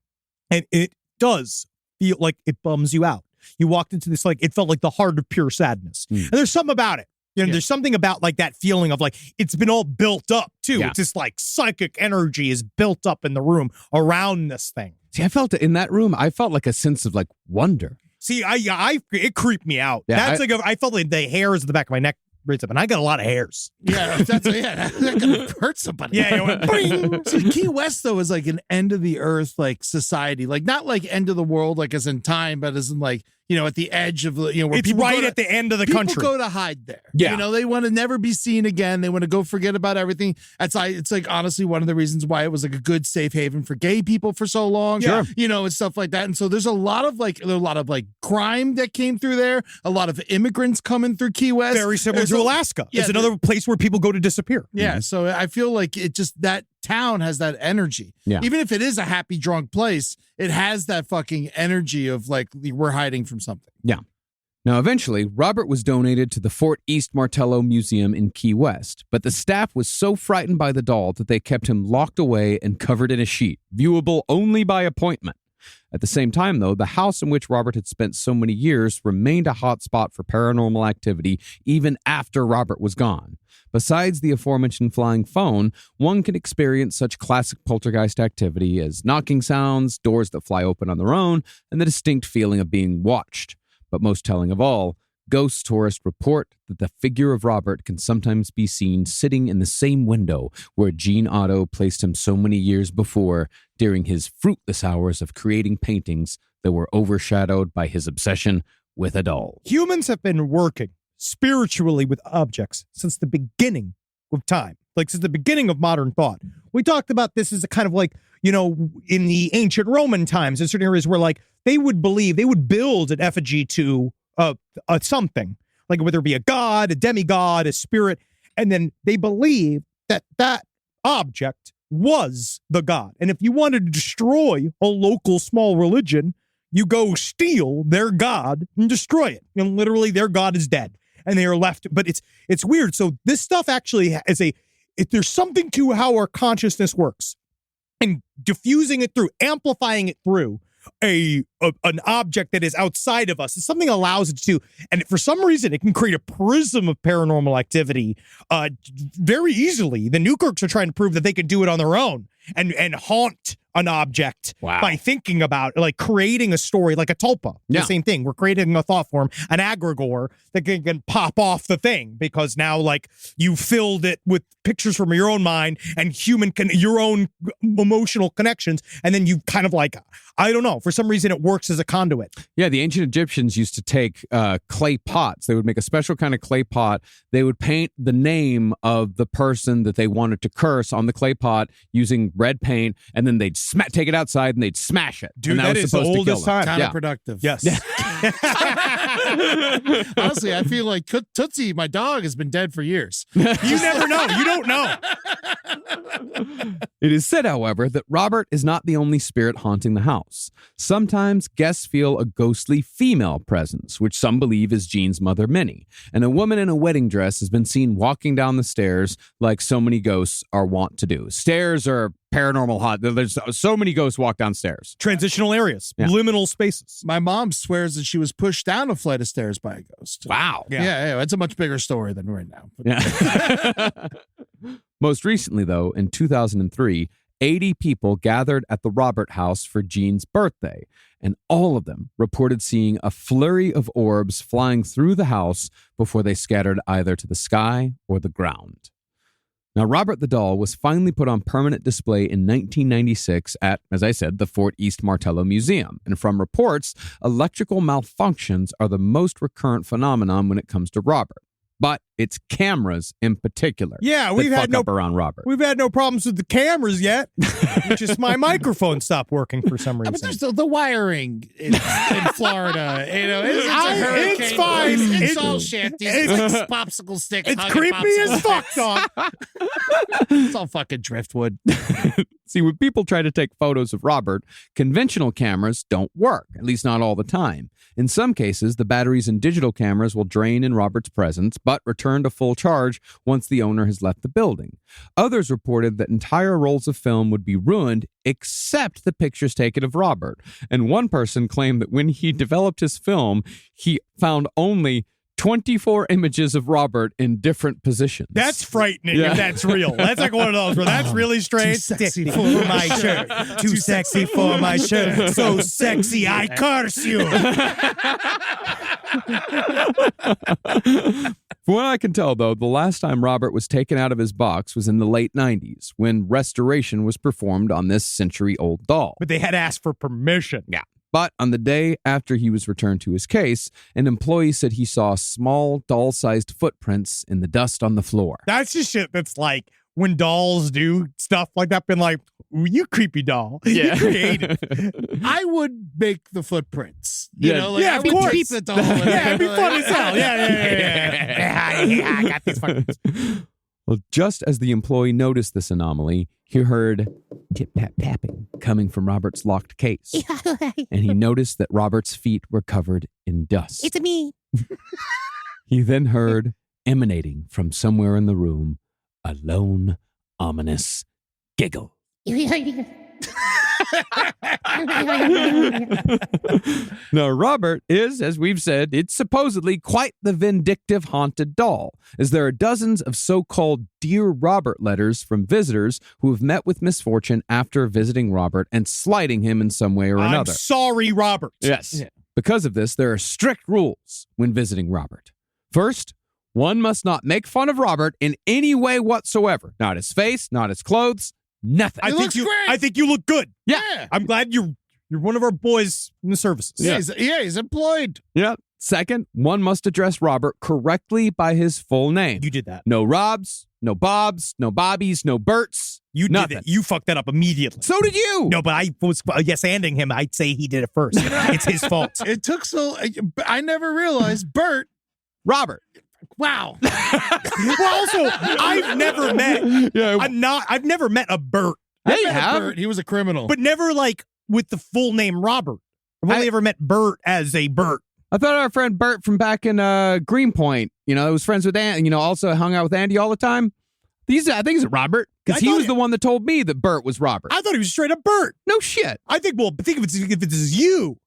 And it does feel like it bums you out. You walked into this, like, it felt like the heart of pure sadness. And there's something about it. There's something about like that feeling of like it's been all built up too. Yeah. It's just like psychic energy is built up in the room around this thing. See, I felt it in that room. I felt like a sense of like wonder. See, it creeped me out. Yeah, That's I felt like the hairs at the back of my neck raised up, and I got a lot of hairs. Yeah, that could hurt somebody. Yeah, it went bing. See, Key West though is like an end of the earth like society, like not like end of the world like as in time, but as in like at the edge of where It's people right go to- at the end of the people country. go to hide there. Yeah. They want to never be seen again. They want to go forget about everything. It's like honestly one of the reasons why it was like a good safe haven for gay people for so long. Sure. And stuff like that. And so there's a lot of crime that came through there. A lot of immigrants coming through Key West. Very similar to Alaska. Yeah, It's another place where people go to disappear. Yeah, so I feel like it just that town has that energy. Yeah. Even if it is a happy drunk place, it has that fucking energy of like we're hiding from something. Yeah. Now, eventually, Robert was donated to the Fort East Martello Museum in Key West, but the staff was so frightened by the doll that they kept him locked away and covered in a sheet, viewable only by appointment. At the same time, though, the house in which Robert had spent so many years remained a hot spot for paranormal activity even after Robert was gone. Besides the aforementioned flying phone, one can experience such classic poltergeist activity as knocking sounds, doors that fly open on their own, and the distinct feeling of being watched. But most telling of all, ghost tourists report that the figure of Robert can sometimes be seen sitting in the same window where Jean Otto placed him so many years before during his fruitless hours of creating paintings that were overshadowed by his obsession with a doll. Humans have been working spiritually with objects since the beginning of time, like since the beginning of modern thought. We talked about this as a kind of like, in the ancient Roman times, in certain areas where like they would build an effigy to a something, like whether it be a god, a demigod, a spirit, and then they believe that object was the god. And if you wanted to destroy a local small religion, you go steal their god and destroy it. And literally their god is dead and they are left. But it's weird. So this stuff actually is there's something to how our consciousness works, and diffusing it through, amplifying it through an object that is outside of us is something that allows it to, and for some reason it can create a prism of paranormal activity very easily. The Newkirks are trying to prove that they can do it on their own and haunt an object by thinking about, like, creating a story like a tulpa. Yeah. The same thing. We're creating a thought form, an egregore that can pop off the thing because now, like, you filled it with pictures from your own mind and your own emotional connections, and then you kind of like, I don't know, for some reason it works as a conduit. Yeah, the ancient Egyptians used to take clay pots. They would make a special kind of clay pot. They would paint the name of the person that they wanted to curse on the clay pot using red paint, and then they'd take it outside and they'd smash it. Dude, and that was is the supposed to kill oldest them. time. Counterproductive. Yes. Honestly, I feel like Tootsie, my dog, has been dead for years. You never know. You don't know. It is said, however, that Robert is not the only spirit haunting the house. Sometimes guests feel a ghostly female presence, which some believe is Jean's mother, Minnie. And a woman in a wedding dress has been seen walking down the stairs like so many ghosts are wont to do. Stairs are paranormal hot. There's so many ghosts walk downstairs. Transitional areas, liminal spaces. My mom swears that she was pushed down a flight of stairs by a ghost. Wow. Yeah, it's a much bigger story than right now. Yeah. Most recently, though, in 2003, 80 people gathered at the Robert house for Jean's birthday, and all of them reported seeing a flurry of orbs flying through the house before they scattered either to the sky or the ground. Now, Robert the doll was finally put on permanent display in 1996 at, as I said, the Fort East Martello Museum. And from reports, electrical malfunctions are the most recurrent phenomenon when it comes to Robert. But it's cameras in particular. Yeah, we've had no up around Robert. We've had no problems with the cameras yet. Just my microphone stopped working for some reason. But there's the wiring in Florida. It's a hurricane. It's fine. It's all shit. It's like popsicle sticks. It's hugging creepy popsicle as fuck, sticks. dog. It's all fucking driftwood. See, when people try to take photos of Robert, conventional cameras don't work, at least not all the time. In some cases, the batteries in digital cameras will drain in Robert's presence, but return to full charge once the owner has left the building. Others reported that entire rolls of film would be ruined, except the pictures taken of Robert. And one person claimed that when he developed his film, he found only 24 images of Robert in different positions. That's frightening if that's real. That's like one of those where that's really strange. Too sexy for my shirt. Too sexy for my shirt. So sexy, I curse you. From what I can tell, though, the last time Robert was taken out of his box was in the late 90s, when restoration was performed on this century-old doll. But they had asked for permission. Yeah. But on the day after he was returned to his case, an employee said he saw small doll-sized footprints in the dust on the floor. That's just shit that's like when dolls do stuff like that, been like, "Ooh, you creepy doll. You creative." I would make the footprints. You Yeah. know, like Yeah, I of would course. keep the doll. Yeah, it'd be fun as hell. Yeah. I got these fucking. Well, just as the employee noticed this anomaly, he heard tip-tap-tapping coming from Robert's locked case. And he noticed that Robert's feet were covered in dust. It's me. He then heard, emanating from somewhere in the room, a lone, ominous giggle. Now, Robert is, as we've said, it's supposedly quite the vindictive haunted doll, as there are dozens of so-called Dear Robert letters from visitors who have met with misfortune after visiting Robert and slighting him in some way or I'm another. sorry, Robert. Yes. Yeah. Because of this, there are strict rules when visiting Robert. First, one must not make fun of Robert in any way whatsoever. Not his face, not his clothes, nothing. I think you look good. Yeah. I'm glad you're one of our boys in the services. Yeah, he's employed. Yeah. Second, one must address Robert correctly by his full name. You did that. No Robs, no Bobs, no Bobbies, no Berts. You did nothing. it. You fucked that up immediately. So did you. No, but I was yes-anding him. I'd say he did it first. It's his fault. It took so. I never realized Bert. Robert. Wow. Well, also, I've never met. Yeah. I've never met a Bert, Yeah, I you met have. Bert. He was a criminal. but never like with the full name Robert. I've only ever met Bert as a Bert. I thought our friend Bert from back in Greenpoint, was friends with Andy, also hung out with Andy all the time. I think he's a Robert, because he thought was the one that told me that Bert was Robert. I thought he was straight up Bert. No shit. I think if it's you,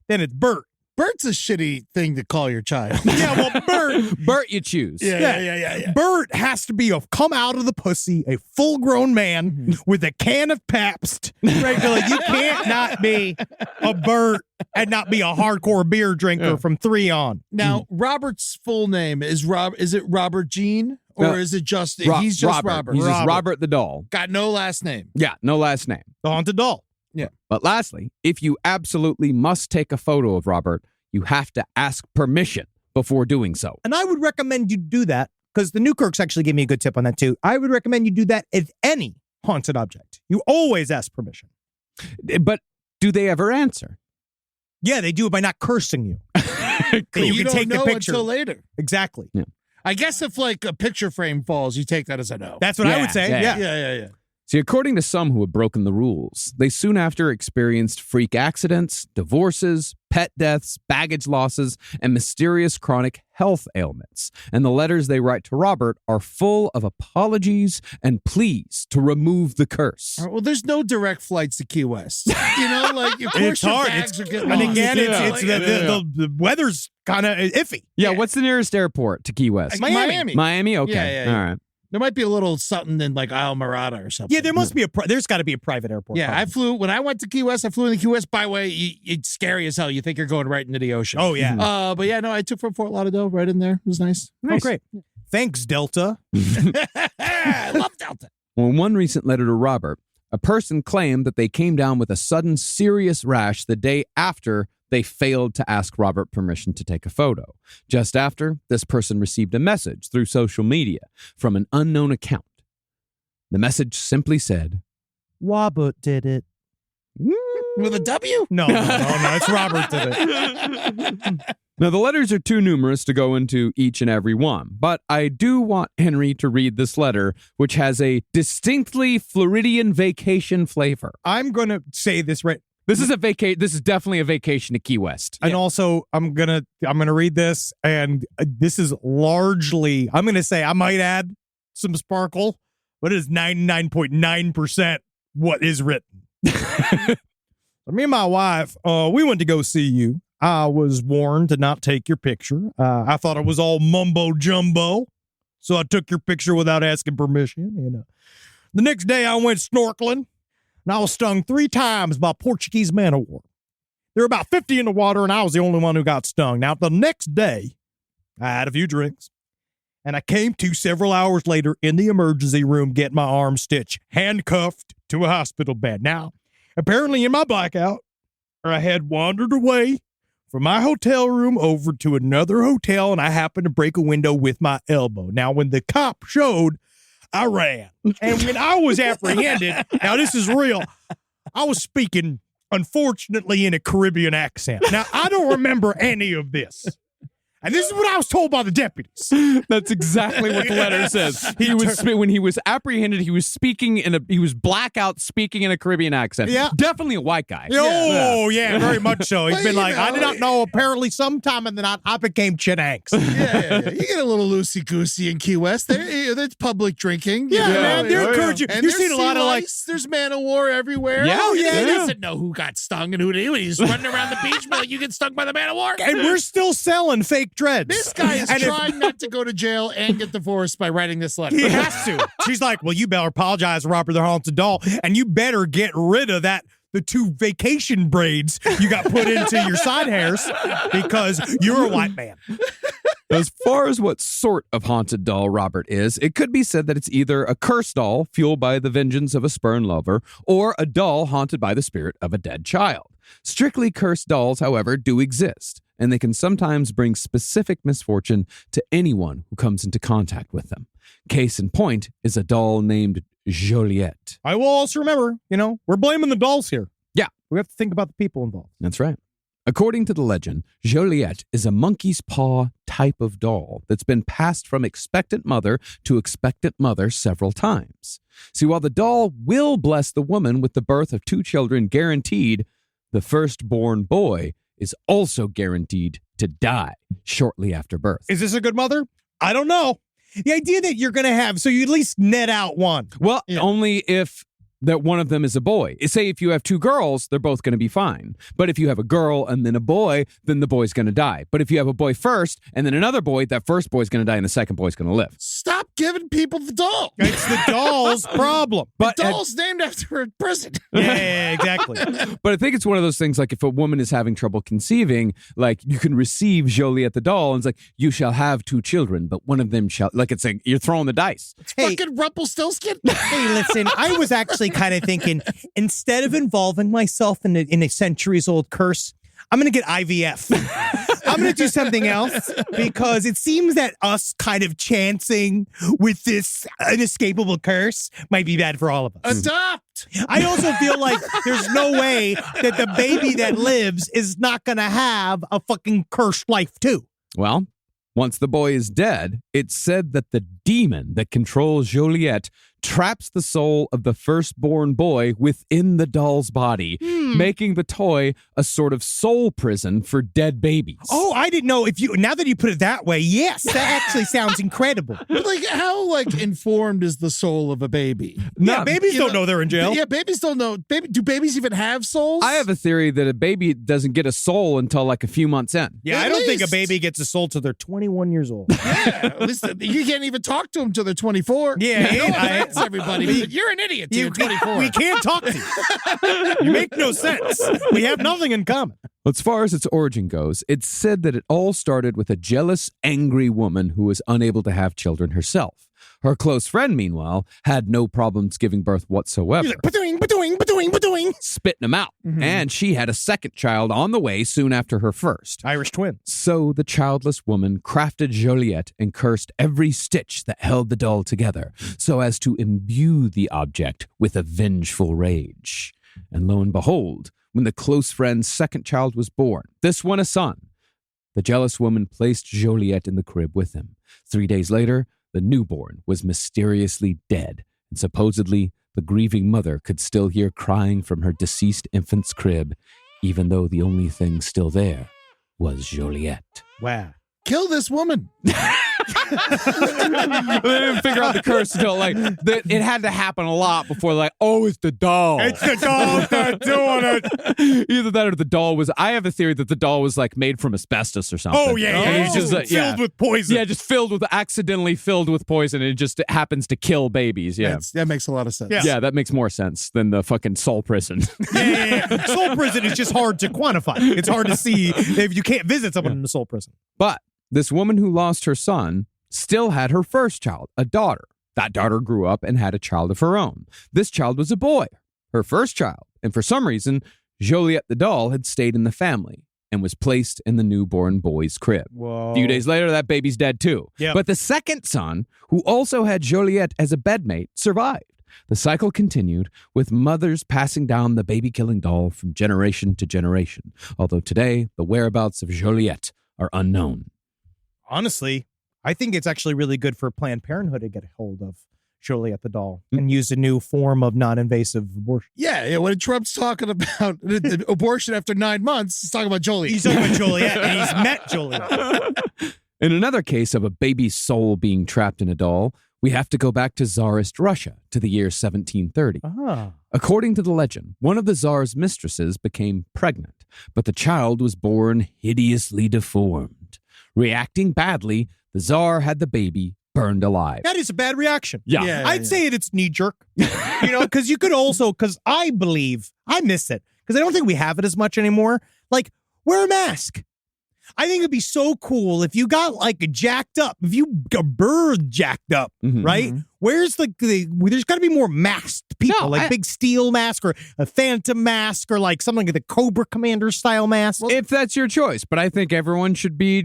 then it's Bert. Bert's a shitty thing to call your child. Yeah, well, Bert. Bert you choose. Yeah. Bert has to be come out of the pussy, a full-grown man Mm-hmm. with a can of Pabst. Regular. You can't not be a Bert and not be a hardcore beer drinker from 3 on. Now, Robert's full name is Is it Robert Jean or is it just? He's just Robert. He's just Robert the doll. Got no last name. Yeah, no last name. The haunted doll. But lastly, if you absolutely must take a photo of Robert, you have to ask permission before doing so. And I would recommend you do that because the Newkirks actually gave me a good tip on that too. I would recommend you do that with any haunted object. You always ask permission. But do they ever answer? Yeah, they do it by not cursing you. You don't take the know picture. until later. Exactly. Yeah. I guess if like a picture frame falls, you take that as a no. That's what I would say. yeah. Yeah. See, according to some who had broken the rules, they soon after experienced freak accidents, divorces, pet deaths, baggage losses, and mysterious chronic health ailments. And the letters they write to Robert are full of apologies and pleas to remove the curse. All right, well, there's no direct flights to Key West. Of course It's your hard. bags are getting And lost. again, it's Yeah. the weather's kind of iffy. Yeah, what's the nearest airport to Key West? Miami. Miami? Okay. Yeah. All right. There might be a little something in like Isle Morada or something. Yeah, there must be there's got to be a private airport. Yeah, probably. when I went to Key West, I flew into Key West. By the way, it's scary as hell. You think you're going right into the ocean. Oh, yeah. But yeah, no, I took from Fort Lauderdale right in there. It was nice. Oh, great. Thanks, Delta. I love Delta. Well, in one recent letter to Robert, a person claimed that they came down with a sudden serious rash the day after they failed to ask Robert permission to take a photo. Just after, this person received a message through social media from an unknown account. The message simply said, Robert did it. With a W? No, it's Robert did it. Now, the letters are too numerous to go into each and every one, but I do want Henry to read this letter, which has a distinctly Floridian vacation flavor. I'm going to say this right. This is definitely a vacation to Key West. And also, I'm gonna read this, and this is largely, I'm gonna say, I might add some sparkle, but it is 99.9% what is written. Me and my wife, we went to go see you. I was warned to not take your picture. I thought it was all mumbo jumbo, so I took your picture without asking permission. And the next day, I went snorkeling. And I was stung 3 times by Portuguese man-o-war. There were about 50 in the water, and I was the only one who got stung. Now, the next day, I had a few drinks, and I came to several hours later in the emergency room getting my arm stitched, handcuffed to a hospital bed. Now, apparently in my blackout, I had wandered away from my hotel room over to another hotel, and I happened to break a window with my elbow. Now, when the cop showed, I ran. And when I was apprehended, now this is real, I was speaking, unfortunately, in a Caribbean accent. Now, I don't remember any of this. And this is what I was told by the deputies. That's exactly what the letter says. When he was apprehended, he was blackout speaking in a Caribbean accent. Yeah. Definitely a white guy. Oh, yeah, very much so. He's Well, been you like, I know, did not know. Apparently, sometime in the night, I became Chinanks. Yeah. You get a little loosey-goosey in Key West. There's public drinking. Yeah, you know, man, they're encouraging. And You've there's seen a lot of like, lice, there's man of war everywhere. Yeah, Oh, yeah, He yeah. doesn't know who got stung and who did. He's running around the beach, but like, you get stung by the man of war. and we're still selling fake dreads. This guy is And if- trying not to go to jail and get divorced by writing this letter. He has to. She's like, well, you better apologize to Robert the Haunted Doll, and you better get rid of the 2 vacation braids you got put into your side hairs because you're a white man. As far as what sort of haunted doll Robert is, it could be said that it's either a cursed doll fueled by the vengeance of a spurned lover or a doll haunted by the spirit of a dead child. Strictly cursed dolls, however, do exist, and they can sometimes bring specific misfortune to anyone who comes into contact with them. Case in point is a doll named Joliet. I will also remember, we're blaming the dolls here. Yeah. We have to think about the people involved. That's right. According to the legend, Joliet is a monkey's paw type of doll that's been passed from expectant mother to expectant mother several times. See, while the doll will bless the woman with the birth of 2 children guaranteed, the firstborn boy is also guaranteed to die shortly after birth. Is this a good mother? I don't know. The idea that you're going to have, so you at least net out one. Well, only if that one of them is a boy. Say if you have 2 girls, they're both going to be fine. But if you have a girl and then a boy, then the boy's going to die. But if you have a boy first and then another boy, that first boy's going to die and the second boy's going to live. Stop giving people the doll. It's the doll's problem. But The doll's named after a prison. Yeah, exactly. But I think it's one of those things like if a woman is having trouble conceiving, like you can receive Joliet the doll and it's like, you shall have 2 children, but one of them shall, like it's like you're throwing the dice. Hey, Fucking Rumpelstiltskin. hey, listen, I was actually kind of thinking, instead of involving myself in a centuries-old curse, I'm going to get IVF. I'm going to do something else because it seems that us kind of chancing with this inescapable curse might be bad for all of us. Adopt. I also feel like there's no way that the baby that lives is not going to have a fucking cursed life too. Well, once the boy is dead, it's said that the demon that controls Joliet traps the soul of the firstborn boy within the doll's body, making the toy a sort of soul prison for dead babies. Oh, I didn't know now that you put it that way, yes, that actually sounds incredible. But like, how informed is the soul of a baby? Yeah, babies don't know they're in jail. Yeah, babies don't know. Do babies even have souls? I have a theory that a baby doesn't get a soul until like a few months in. Yeah, At I don't think a least. baby gets a soul till they're 21 years old. Yeah, at least you can't even talk to them till they're 24. Yeah, no I- offense, everybody. But you're an idiot till you're 24. We can't talk to you. You make no sense. We have nothing in common. As far as its origin goes, it's said that it all started with a jealous, angry woman who was unable to have children herself. Her close friend, meanwhile, had no problems giving birth whatsoever, He's like, ba-doing. spitting them out. And she had a second child on the way soon after her first. Irish twin. So the childless woman crafted Joliet and cursed every stitch that held the doll together so as to imbue the object with a vengeful rage. And lo and behold, when the close friend's second child was born, this one a son, the jealous woman placed Joliet in the crib with him. 3 days later, the newborn was mysteriously dead, and supposedly the grieving mother could still hear crying from her deceased infant's crib, even though the only thing still there was Joliet. Wow. Kill this woman. They didn't figure out the curse until it had to happen a lot before it's the doll. It's the doll that's doing it. Either that or the doll was. I have a theory that the doll was made from asbestos or something. Oh, yeah. And it's just filled with poison. Yeah, just accidentally filled with poison. And it just happens to kill babies. Yeah. That makes a lot of sense. Yeah. Yeah, that makes more sense than the fucking soul prison. Yeah. Soul prison is just hard to quantify. It's hard to see if you can't visit someone in a soul prison. But this woman who lost her son still had her first child, a daughter. That daughter grew up and had a child of her own. This child was a boy, her first child. And for some reason, Joliet the doll had stayed in the family and was placed in the newborn boy's crib. Whoa. A few days later, that baby's dead too. Yep. But the second son, who also had Joliet as a bedmate, survived. The cycle continued, with mothers passing down the baby-killing doll from generation to generation, although today the whereabouts of Joliet are unknown. Honestly, I think it's actually really good for Planned Parenthood to get a hold of Joliet the doll and use a new form of non-invasive abortion. Yeah, when Trump's talking about abortion after 9 months, he's talking about Joliet. He's talking about Joliet, and he's met Joliet. In another case of a baby's soul being trapped in a doll, we have to go back to Tsarist Russia to the year 1730. Ah. According to the legend, one of the Tsar's mistresses became pregnant, but the child was born hideously deformed. Reacting badly, the Tsar had the baby burned alive. That is a bad reaction. Yeah. I'd say it's knee-jerk. Because you could also, because I believe, I miss it, because I don't think we have it as much anymore. Like, wear a mask. I think it'd be so cool if you got like jacked up, if you got bird jacked up, right? Where's there's got to be more masked people, like big steel mask or a phantom mask or like something like the Cobra Commander style mask. If that's your choice, but I think everyone should be,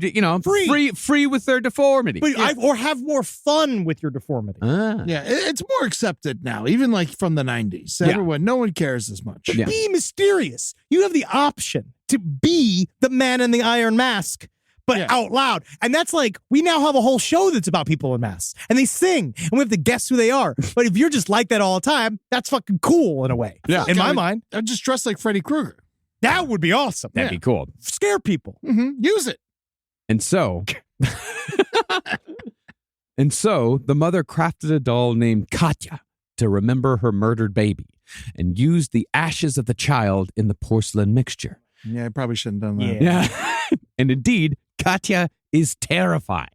free with their deformity. But or have more fun with your deformity. Yeah, it's more accepted now, even like from the 90s. Everyone, no one cares as much. Yeah. Be mysterious. You have the option to be the man in the iron mask, but out loud. And that's like, we now have a whole show that's about people in masks. And they sing, and we have to guess who they are. But if you're just like that all the time, that's fucking cool in a way. Yeah. In my mind. I'd just dress like Freddy Krueger. That would be awesome. That'd be cool. Scare people. Use it. And so, the mother crafted a doll named Katya to remember her murdered baby and used the ashes of the child in the porcelain mixture. Yeah, I probably shouldn't have done that. Yeah. And indeed, Katya is terrifying.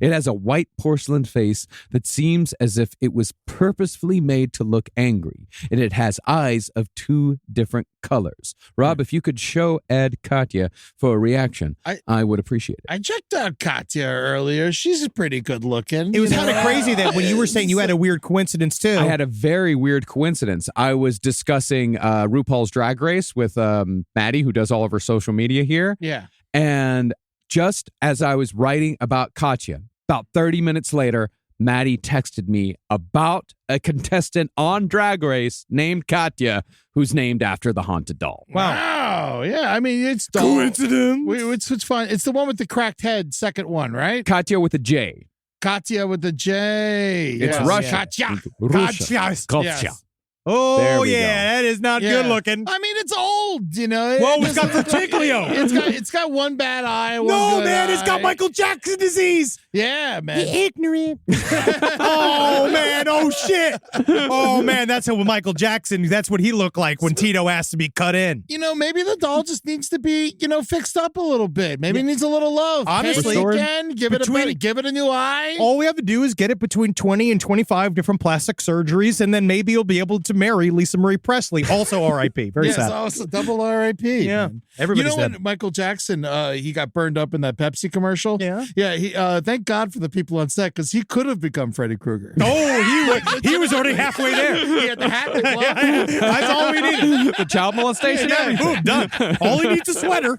It has a white porcelain face that seems as if it was purposefully made to look angry, and it has eyes of 2 different colors. Rob, if you could show Ed Katya for a reaction, I would appreciate it. I checked out Katya earlier. She's pretty good looking. It was kind of crazy that when you were saying you had a weird coincidence too. I had a very weird coincidence. I was discussing RuPaul's Drag Race with Maddie, who does all of her social media here. Yeah. And just as I was writing about Katya, about 30 minutes later, Maddie texted me about a contestant on Drag Race named Katya, who's named after the haunted doll. Wow. Yeah, I mean, it's doll. Coincidence. It's fun. It's the one with the cracked head, second one, right? Katya with a J. Katya with the J. It's Yes. Russia. Katya. Russia. Katya. Yes. Oh, There we yeah, that is not good looking. I mean, it's old, Whoa, it's got doesn't- vertiglio. It's got one bad eye. One No, good man, it's got eye. Michael Jackson disease. Yeah, man. Ignorant. Oh, man. Oh, shit. Oh, man, that's how Michael Jackson, that's what he looked like when Tito asked to be cut in. Maybe the doll just needs to be, fixed up a little bit. Maybe it needs a little love. Honestly, Paint it again, give it a new eye. All we have to do is get it between 20 and 25 different plastic surgeries, and then maybe you'll be able to marry Lisa Marie Presley, also R.I.P. Very sad. Also double R.I.P. Yeah, man. everybody's when dead. Michael Jackson, he got burned up in that Pepsi commercial? Yeah. Yeah, he, thank God for the people on set, because he could have become Freddy Krueger. Oh, he was already halfway there. He had the hat, the glove. That's all we needed. The child molestation, everything. Boom, done. All he needs is a sweater.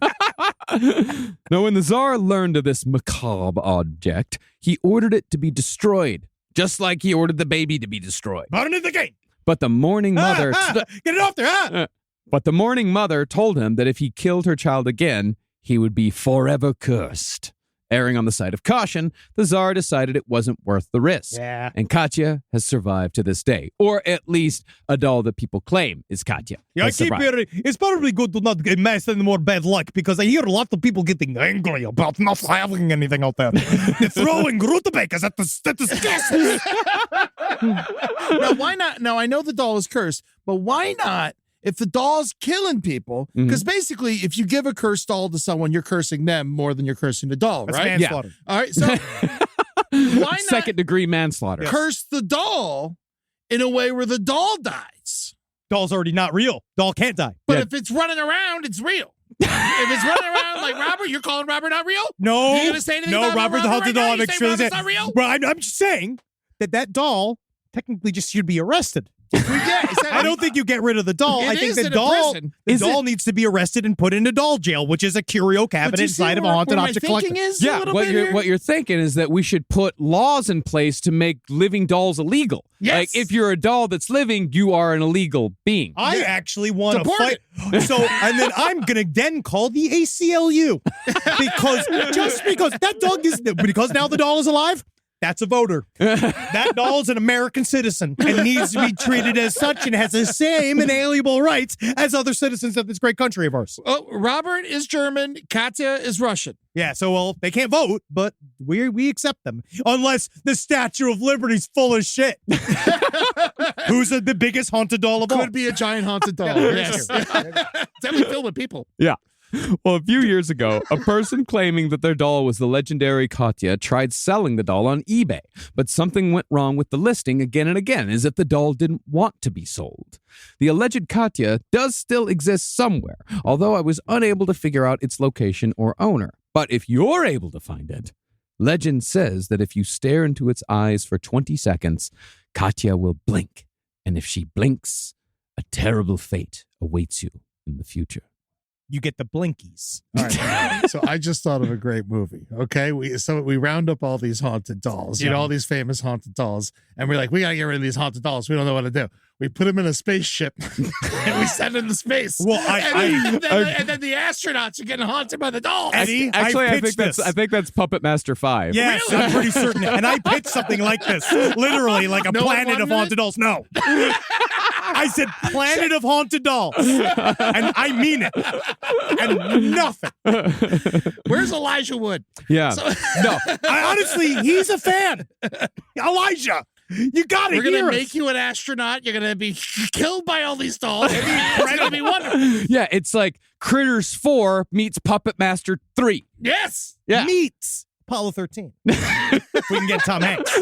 Now, when the Tsar learned of this macabre object, he ordered it to be destroyed, just like he ordered the baby to be destroyed. Burn in the gate. But the mourning mother... Get it off there. But the mourning mother told him that if he killed her child again, he would be forever cursed. Erring on the side of caution, the Tsar decided it wasn't worth the risk. Yeah. And Katya has survived to this day. Or at least a doll that people claim is Katya. Yeah, I has keep survived. hearing it's probably good to not amass any more bad luck because I hear a lot of people getting angry about not having anything out there. They're throwing rutabagas at the skis. Now, why not? Now, I know the doll is cursed, but why not? If the doll's killing people, because basically, if you give a cursed doll to someone, you're cursing them more than you're cursing the doll, That's right? manslaughter. All right, so why not Second-degree manslaughter. curse the doll in a way where the doll dies? Doll's already not real. Doll can't die. But Yeah. if it's running around, it's real. If it's running around like Robert, you're calling Robert not real? No. You gonna say anything no, about Robert the Robert Haunted right now? Doll. You I'm say extremely Robert's sad. not real? Well, I'm just saying that doll technically just should be arrested I don't think you get rid of the doll. I think is the in a doll prison. needs to be arrested and put into doll jail, which is a curio cabinet inside of a haunted object collection. Yeah, what you're thinking is that we should put laws in place to make living dolls illegal. Yes. Like, if you're a doll that's living, you are an illegal being. I actually want to Deport fight. So, and then I'm going to then call the ACLU because that dog is, because now the doll is alive, that's a voter. That doll is an American citizen and needs to be treated as such and has the same inalienable rights as other citizens of this great country of ours. Oh, Robert is German. Katya is Russian. Yeah, so, well, they can't vote, but we accept them. Unless the Statue of Liberty's full of shit. Who's the biggest haunted doll of all? Could be a giant haunted doll. Yes. Definitely filled with people. Yeah. Well, a few years ago, a person claiming that their doll was the legendary Katya tried selling the doll on eBay, but something went wrong with the listing again and again, as if the doll didn't want to be sold. The alleged Katya does still exist somewhere, although I was unable to figure out its location or owner. But if you're able to find it, legend says that if you stare into its eyes for 20 seconds, Katya will blink, and if she blinks, a terrible fate awaits you in the future. You get the blinkies. All right. So I just thought of a great movie. Okay. We round up all these haunted dolls, all these famous haunted dolls. And we're like, we got to get rid of these haunted dolls. We don't know what to do. We put them in a spaceship and we send them to space. Well, and then the astronauts are getting haunted by the dolls. Eddie, Actually, I pitched think that's Puppet Master 5. Yes, Really? I'm pretty certain. And I pitched something like this. Literally, like a No one planet of wanted haunted dolls. No. I said planet of haunted dolls. And I mean it. And nothing. Where's Elijah Wood? Yeah. No. Honestly, he's a fan. Elijah, you got to We're hear going to us. make you an astronaut. You're going to be killed by all these dolls. It's going to be wonderful. Yeah, it's like Critters 4 meets Puppet Master 3. Yes. Yeah. Meets Apollo 13. If we can get Tom Hanks.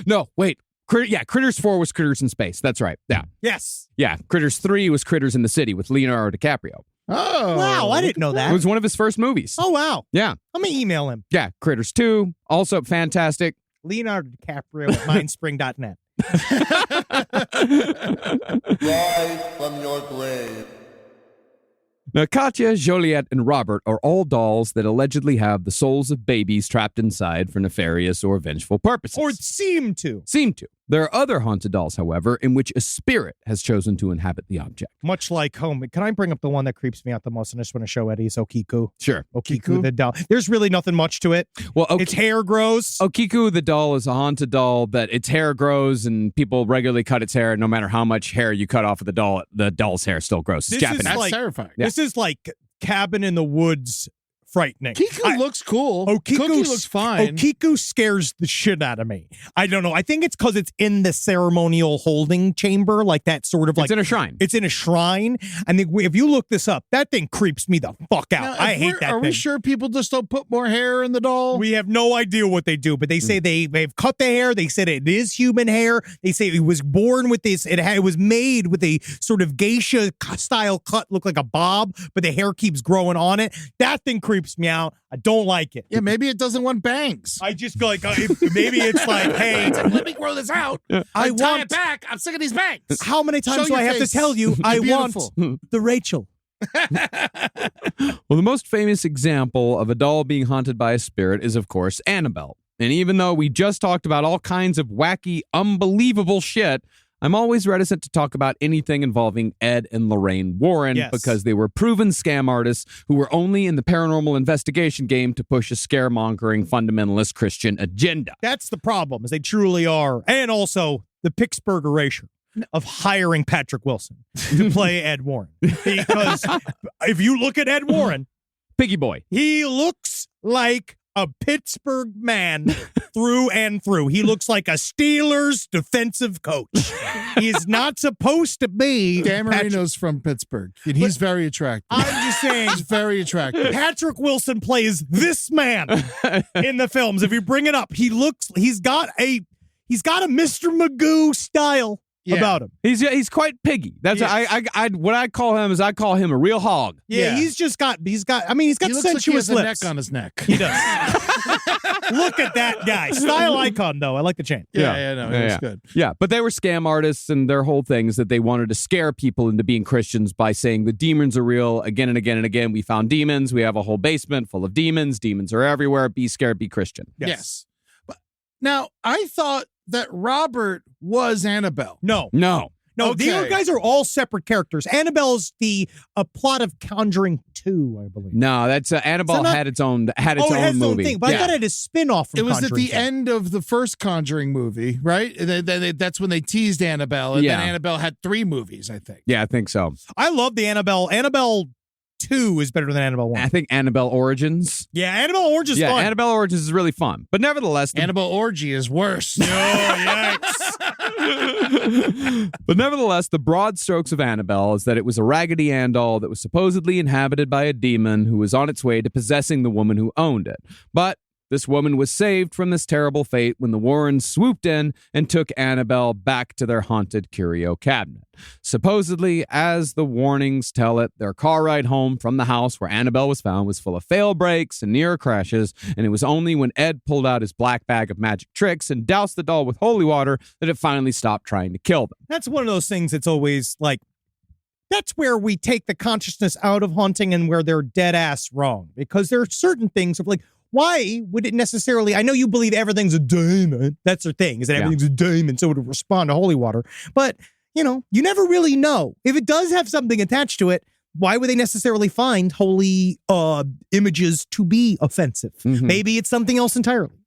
No, wait. Critters 4 was Critters in Space. That's right. Yeah. Yes. Yeah. Critters 3 was Critters in the City with Leonardo DiCaprio. Oh. Wow, I didn't know It that. was one of his first movies. Oh, wow. Yeah. I'm going to email him. Yeah. Critters 2, also fantastic. Leonardo DiCaprio at mindspring.net. Rise from your grave. Now, Katya, Joliet, and Robert are all dolls that allegedly have the souls of babies trapped inside for nefarious or vengeful purposes. Or seem to. Seem to. There are other haunted dolls, however, in which a spirit has chosen to inhabit the object. Much like home. Can I bring up the one that creeps me out the most? And I just want to show Eddie's Okiku. Sure. Okiku, the doll. There's really nothing much to it. Well, Its hair grows. Okiku, the doll, is a haunted doll that its hair grows and people regularly cut its hair. No matter how much hair you cut off of the doll's hair still grows. It's This is Japanese. That's like- terrifying. This is like cabin in the woods frightening. Kiku looks cool. Cookie looks fine. Okiku scares the shit out of me. I don't know. I think it's because it's in the ceremonial holding chamber, like that sort of like. It's in a shrine. It's in a shrine. And if you look this up, that thing creeps me the fuck out. Now, I if hate that Are thing. we sure people just don't put more hair in the doll? We have no idea what they do, but they say they've cut the hair. They said it is human hair. They say it was born with this. It was made with a sort of geisha style cut, look like a bob, but the hair keeps growing on it. That thing creeps me out. I don't like it. Yeah, maybe it doesn't want bangs. I just go like, maybe it's like, hey, Let me grow this out. I Tie want. it back. I'm sick of these bangs. How many times Show do your I have to face. tell you I want Beautiful. the Rachel? Well, the most famous example of a doll being haunted by a spirit is, of course, Annabelle. And even though we just talked about all kinds of wacky, unbelievable shit, I'm always reticent to talk about anything involving Ed and Lorraine Warren because they were proven scam artists who were only in the paranormal investigation game to push a scaremongering fundamentalist Christian agenda. That's the problem, is they truly are. And also the Pittsburgh erasure of hiring Patrick Wilson to play Ed Warren. Because if you look at Ed Warren, Piggy Boy. he looks like a Pittsburgh man through and through. He looks like a Steelers defensive coach. He's not supposed to be. Dan Marino's from Pittsburgh, and he's very attractive. I'm just saying, He's very attractive. Patrick Wilson plays this man in the films. If you bring it up, he's got a Mr. Magoo style. Yeah. about him. He's quite piggy. That's what I call him is I call him a real hog. Yeah, Yeah. he's got He looks like he sensuous has a lips. neck on his neck. He does. Look at that guy. Style icon, though. I like the chain. Yeah, no, it was good. Yeah, but they were scam artists, and their whole thing is that they wanted to scare people into being Christians by saying the demons are real again and again and again. We found demons. We have a whole basement full of demons. Demons are everywhere. Be scared. Be Christian. Yes. But now I thought that Robert was Annabelle. No, No. these Okay. guys are all separate characters. Annabelle's the plot of Conjuring 2, I believe. No, that's Annabelle So not- had its own it has own its movie. own thing, but I thought it had a spin-off from It was Conjuring at the 2. end of the first Conjuring movie, right? That's when they teased Annabelle, and Yeah. then Annabelle had 3 movies, I think. Yeah, I think so. I love the Annabelle. Annabelle 2 is better than Annabelle 1. I think Annabelle Origins. Yeah, Annabelle Orange is fun. Annabelle Origins is really fun, but nevertheless, Annabelle Orgy is worse. but nevertheless, the broad strokes of Annabelle is that it was a Raggedy Ann doll that was supposedly inhabited by a demon who was on its way to possessing the woman who owned it. But this woman was saved from this terrible fate when the Warrens swooped in and took Annabelle back to their haunted curio cabinet. Supposedly, as the warnings tell it, their car ride home from the house where Annabelle was found was full of fail brakes and near crashes, and it was only when Ed pulled out his black bag of magic tricks and doused the doll with holy water that it finally stopped trying to kill them. That's one of those things that's always like, that's where we take the consciousness out of haunting and where they're dead ass wrong. Because there are certain things of like, why would it necessarily, I know you believe everything's a demon. That's their thing, is that everything's a demon, so it would respond to holy water. But, you know, you never really know. If it does have something attached to it, why would they necessarily find holy images to be offensive? Mhm. Maybe it's something else entirely.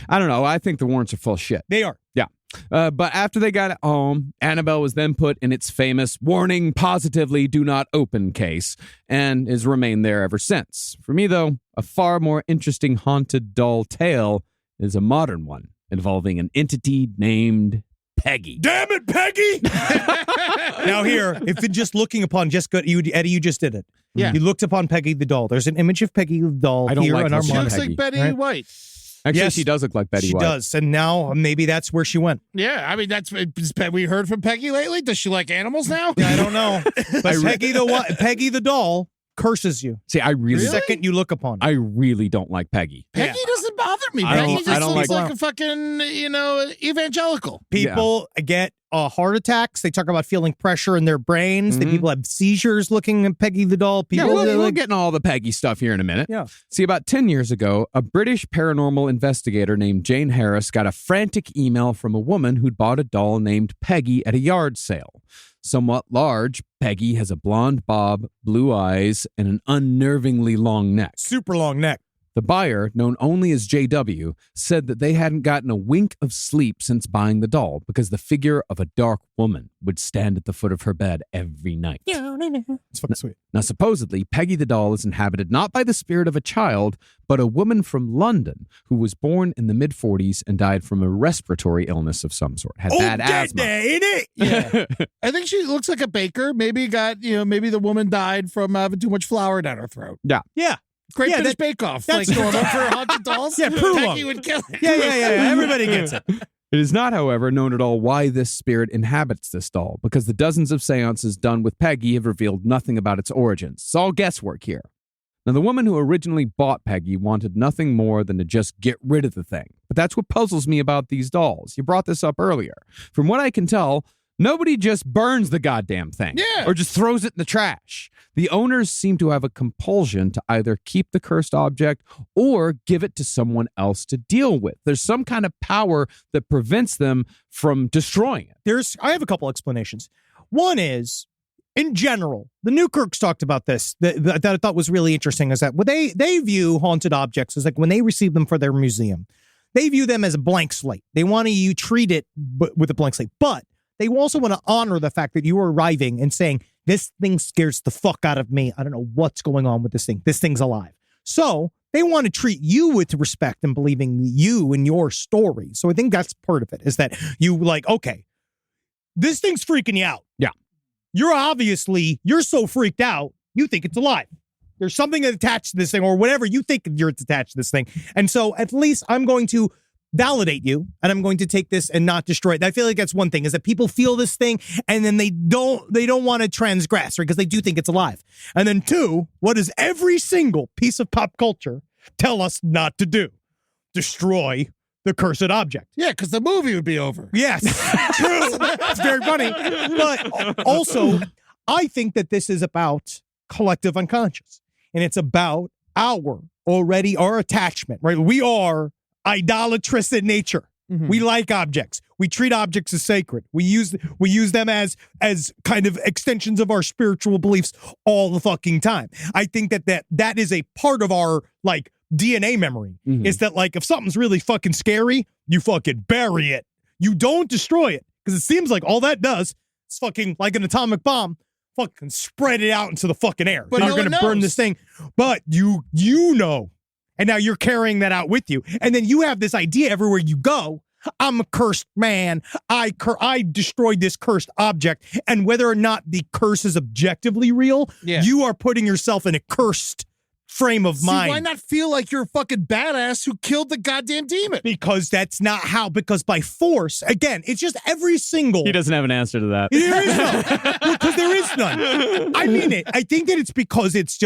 I don't know. I think the Warrens are full of shit. They are. Yeah. But after they got it home, Annabelle was then put in its famous warning, positively do not open case, and has remained there ever since. For me, though, a far more interesting haunted doll tale is a modern one involving an entity named Peggy. Damn it, Peggy! Now here, if you're just looking upon Eddie, you just did it. Yeah. You looked upon Peggy the doll. There's an image of Peggy the doll I don't here like on how our she She looks looks monitor. like Betty Right. White. Actually, Yes. she does look like Betty She White. does, and now maybe that's where she went. Yeah, I mean, we heard from Peggy lately. Does she like animals now? I don't know, but Peggy the doll curses you See, I the really, second you look upon her. I really don't like Peggy. Peggy doesn't bother me. I don't- Peggy just I don't looks like- like a fucking, evangelical. People get heart attacks. They talk about feeling pressure in their brains. Mhm. People have seizures looking at Peggy the doll. Yeah, People we'll like, get into all the Peggy stuff here in a minute. Yeah. See, about 10 years ago, a British paranormal investigator named Jane Harris got a frantic email from a woman who'd bought a doll named Peggy at a yard sale. Somewhat large, Peggy has a blonde bob, blue eyes, and an unnervingly long neck. super long neck. The buyer, known only as JW, said that they hadn't gotten a wink of sleep since buying the doll because the figure of a dark woman would stand at the foot of her bed every night. It's fucking sweet. Now, supposedly, Peggy the doll is inhabited not by the spirit of a child, but a woman from London who was born in the mid-40s and died from a respiratory illness of some sort. Had bad asthma. ain't it? Yeah. I think she looks like a baker. Maybe maybe the woman died from having too much flour down her throat. Yeah. Great Yeah, British Bake Off. that's Like normal. for haunted dolls. Yeah, prove Peggy them. would kill it. Yeah. Everybody gets it. It is not, however, known at all why this spirit inhabits this doll, because the dozens of seances done with Peggy have revealed nothing about its origins. It's all guesswork here. Now, the woman who originally bought Peggy wanted nothing more than to just get rid of the thing. But that's what puzzles me about these dolls. You brought this up earlier. From what I can tell, nobody just burns the goddamn thing. Yeah. Or just throws it in the trash. The owners seem to have a compulsion to either keep the cursed object or give it to someone else to deal with. There's some kind of power that prevents them from destroying it. I have a couple explanations. One is, in general, the Newkirks talked about this that I thought was really interesting, is that when they view haunted objects as like when they receive them for their museum, they view them as a blank slate. They want you treat it with a blank slate, but they also want to honor the fact that you are arriving and saying, this thing scares the fuck out of me. I don't know what's going on with this thing. This thing's alive. So they want to treat you with respect and believing you and your story. So I think that's part of it, is that you like, okay, this thing's freaking you out. Yeah. You're so freaked out, you think it's alive. There's something attached to this thing or whatever you think you're attached to this thing. And so at least I'm going to validate you, and I'm going to take this and not destroy it. I feel like that's one thing, is that people feel this thing and then they don't want to transgress, right? Because they do think it's alive. And then two, what does every single piece of pop culture tell us not to do? Destroy the cursed object. Yeah, because the movie would be over. Yes, true. It's very funny. But also, I think that this is about collective unconscious, and it's about our attachment, right? We are idolatrous in nature. Mm-hmm. We like objects. We treat objects as sacred. We use them as kind of extensions of our spiritual beliefs all the fucking time. I think that is a part of our like DNA memory. Mhm. Is that like if something's really fucking scary, you fucking bury it. You don't destroy it, because it seems like all that does is fucking like an atomic bomb. Fucking spread it out into the fucking air. But You're no going one to burn knows. this thing. But you know. And now you're carrying that out with you. And then you have this idea everywhere you go. I'm a cursed man. I destroyed this cursed object. And whether or not the curse is objectively real, Yeah. you are putting yourself in a cursed frame of See, mind. why not feel like you're a fucking badass who killed the goddamn demon? Because that's not how. Because by force, again, it's just every single. He doesn't have an answer to that. There is none. Because there is none. I mean it. I think that it's because it's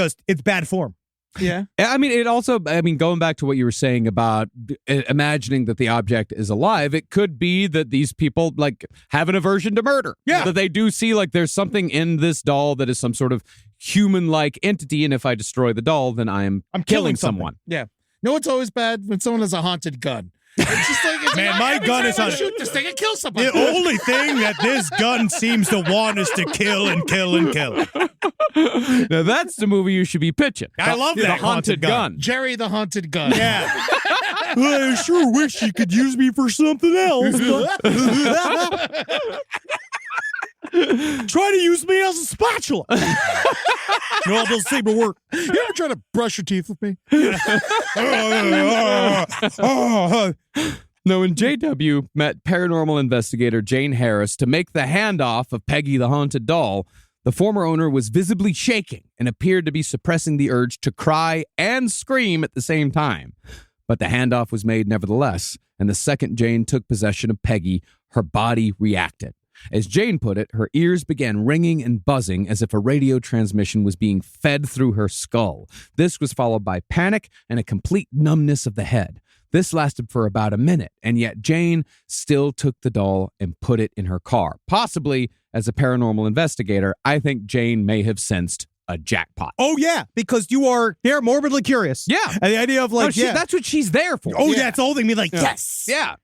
bad form. Yeah. I mean, going back to what you were saying about imagining that the object is alive, it could be that these people like have an aversion to murder. Yeah. That they do see like there's something in this doll that is some sort of human-like entity, and if I destroy the doll, then I'm killing something. someone. Yeah. No, it's always bad when someone has a haunted gun. It's just like, Man, my every gun time is I on- shoot this thing and kill somebody. The only thing that this gun seems to want is to kill and kill and kill. Now that's the movie you should be pitching. I love The that haunted gun. Jerry the haunted gun. Yeah. I sure wish you could use me for something else. Try to use me as a spatula. No, they'll seem to work. You ever try to brush your teeth with me? Now, when JW met paranormal investigator Jane Harris to make the handoff of Peggy the haunted doll, the former owner was visibly shaking and appeared to be suppressing the urge to cry and scream at the same time. But the handoff was made nevertheless, and the second Jane took possession of Peggy, her body reacted. As Jane put it, her ears began ringing and buzzing as if a radio transmission was being fed through her skull. This was followed by panic and a complete numbness of the head. This lasted for about a minute, and yet Jane still took the doll and put it in her car. Possibly, as a paranormal investigator, I think Jane may have sensed a jackpot. Oh, yeah, because they're morbidly curious. Yeah. And the idea of like, That's what she's there for. oh, yeah, it's the whole thing. Be like, yes. Yeah.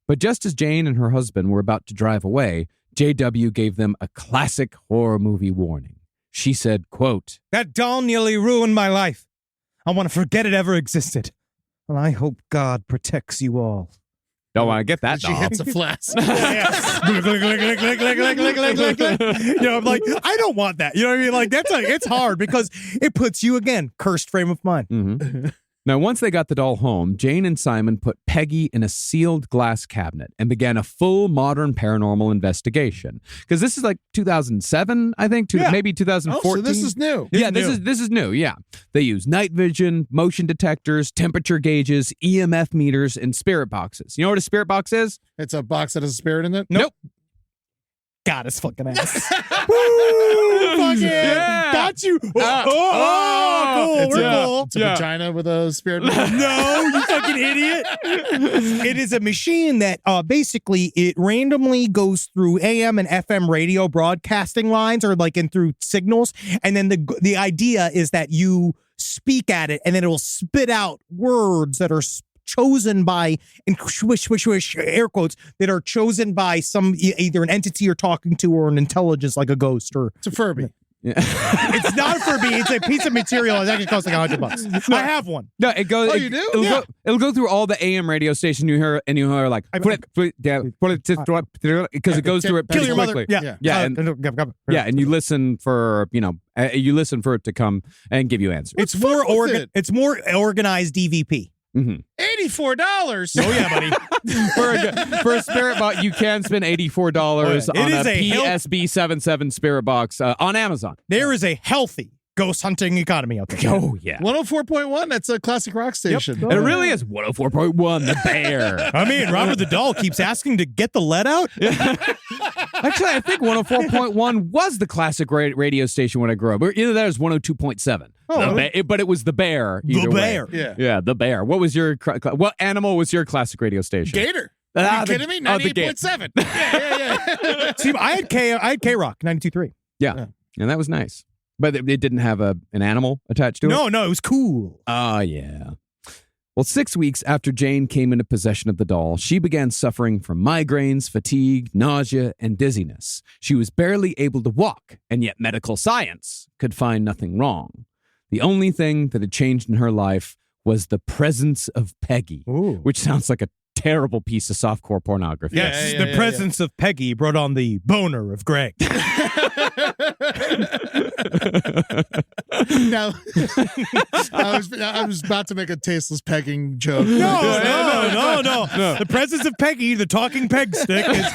But just as Jane and her husband were about to drive away, JW gave them a classic horror movie warning. She said, quote, That doll nearly ruined my life. I want to forget it ever existed. And I hope God protects you all. don't want to get that She doll. hits a flask. You know, I'm like, I don't want that. You know what I mean? Like, it's hard because it puts you, again, cursed frame of mind. Mhm. Now, once they got the doll home, Jane and Simon put Peggy in a sealed glass cabinet and began a full modern paranormal investigation. Because this is like 2007, I think, Yeah. maybe 2014. Oh, so this is new. Yeah, this is new. Yeah, they use night vision, motion detectors, temperature gauges, EMF meters, and spirit boxes. You know what a spirit box is? It's a box that has a spirit in it. Nope. God, his fucking ass. Woo! Fucking Yeah. got you. Cool. It's We're a- cool. It's a Yeah. vagina with a spirit in it. No, you fucking idiot. It is a machine that basically it randomly goes through AM and FM radio broadcasting lines or like in through signals. And then the idea is that you speak at it and then it will spit out words that are chosen by, and swish, air quotes, that are chosen by some either an entity you're talking to or an intelligence like a ghost or. It's a Furby. Yeah. It's not a Furby. It's a piece of material. It actually costs like $100. I have one. No, it goes. Oh, you do? It'll go through all the AM radio station you hear, and you hear like because it goes through it Kill pretty your quickly. Yeah. Yeah, and you listen for it to come and give you answers. It's What's more fuck with it? It's more organized DVP. Mhm. $84. Oh yeah, buddy. For a spirit box, you can spend $84 It on is a a PSB 77 spirit box on Amazon. There is a healthy ghost hunting economy out there. Oh, yeah. 104.1, that's a classic rock station. It really is 104.1, the bear. I mean, Robert the Doll keeps asking to get the lead out. Actually, I think 104.1 was the classic radio station when I grew up. Either that or it was 102.7. But it was the bear. The Bear. Bear. Yeah. The bear. What was your what animal was your classic radio station? Gator. Ah, Are you the- kidding me? oh, the Gator. 98.7. Yeah. See, I had K-Rock 92.3. Yeah. And that was nice. But it didn't have an animal attached to it? No, it was cool. Oh, yeah. Well, 6 weeks after Jane came into possession of the doll, she began suffering from migraines, fatigue, nausea, and dizziness. She was barely able to walk, and yet medical science could find nothing wrong. The only thing that had changed in her life was the presence of Peggy, which sounds like a terrible piece of softcore pornography. Yes, the presence of Peggy brought on the boner of Greg. Now, I was about to make a tasteless pegging joke. No. The presence of Peggy, the talking peg stick, is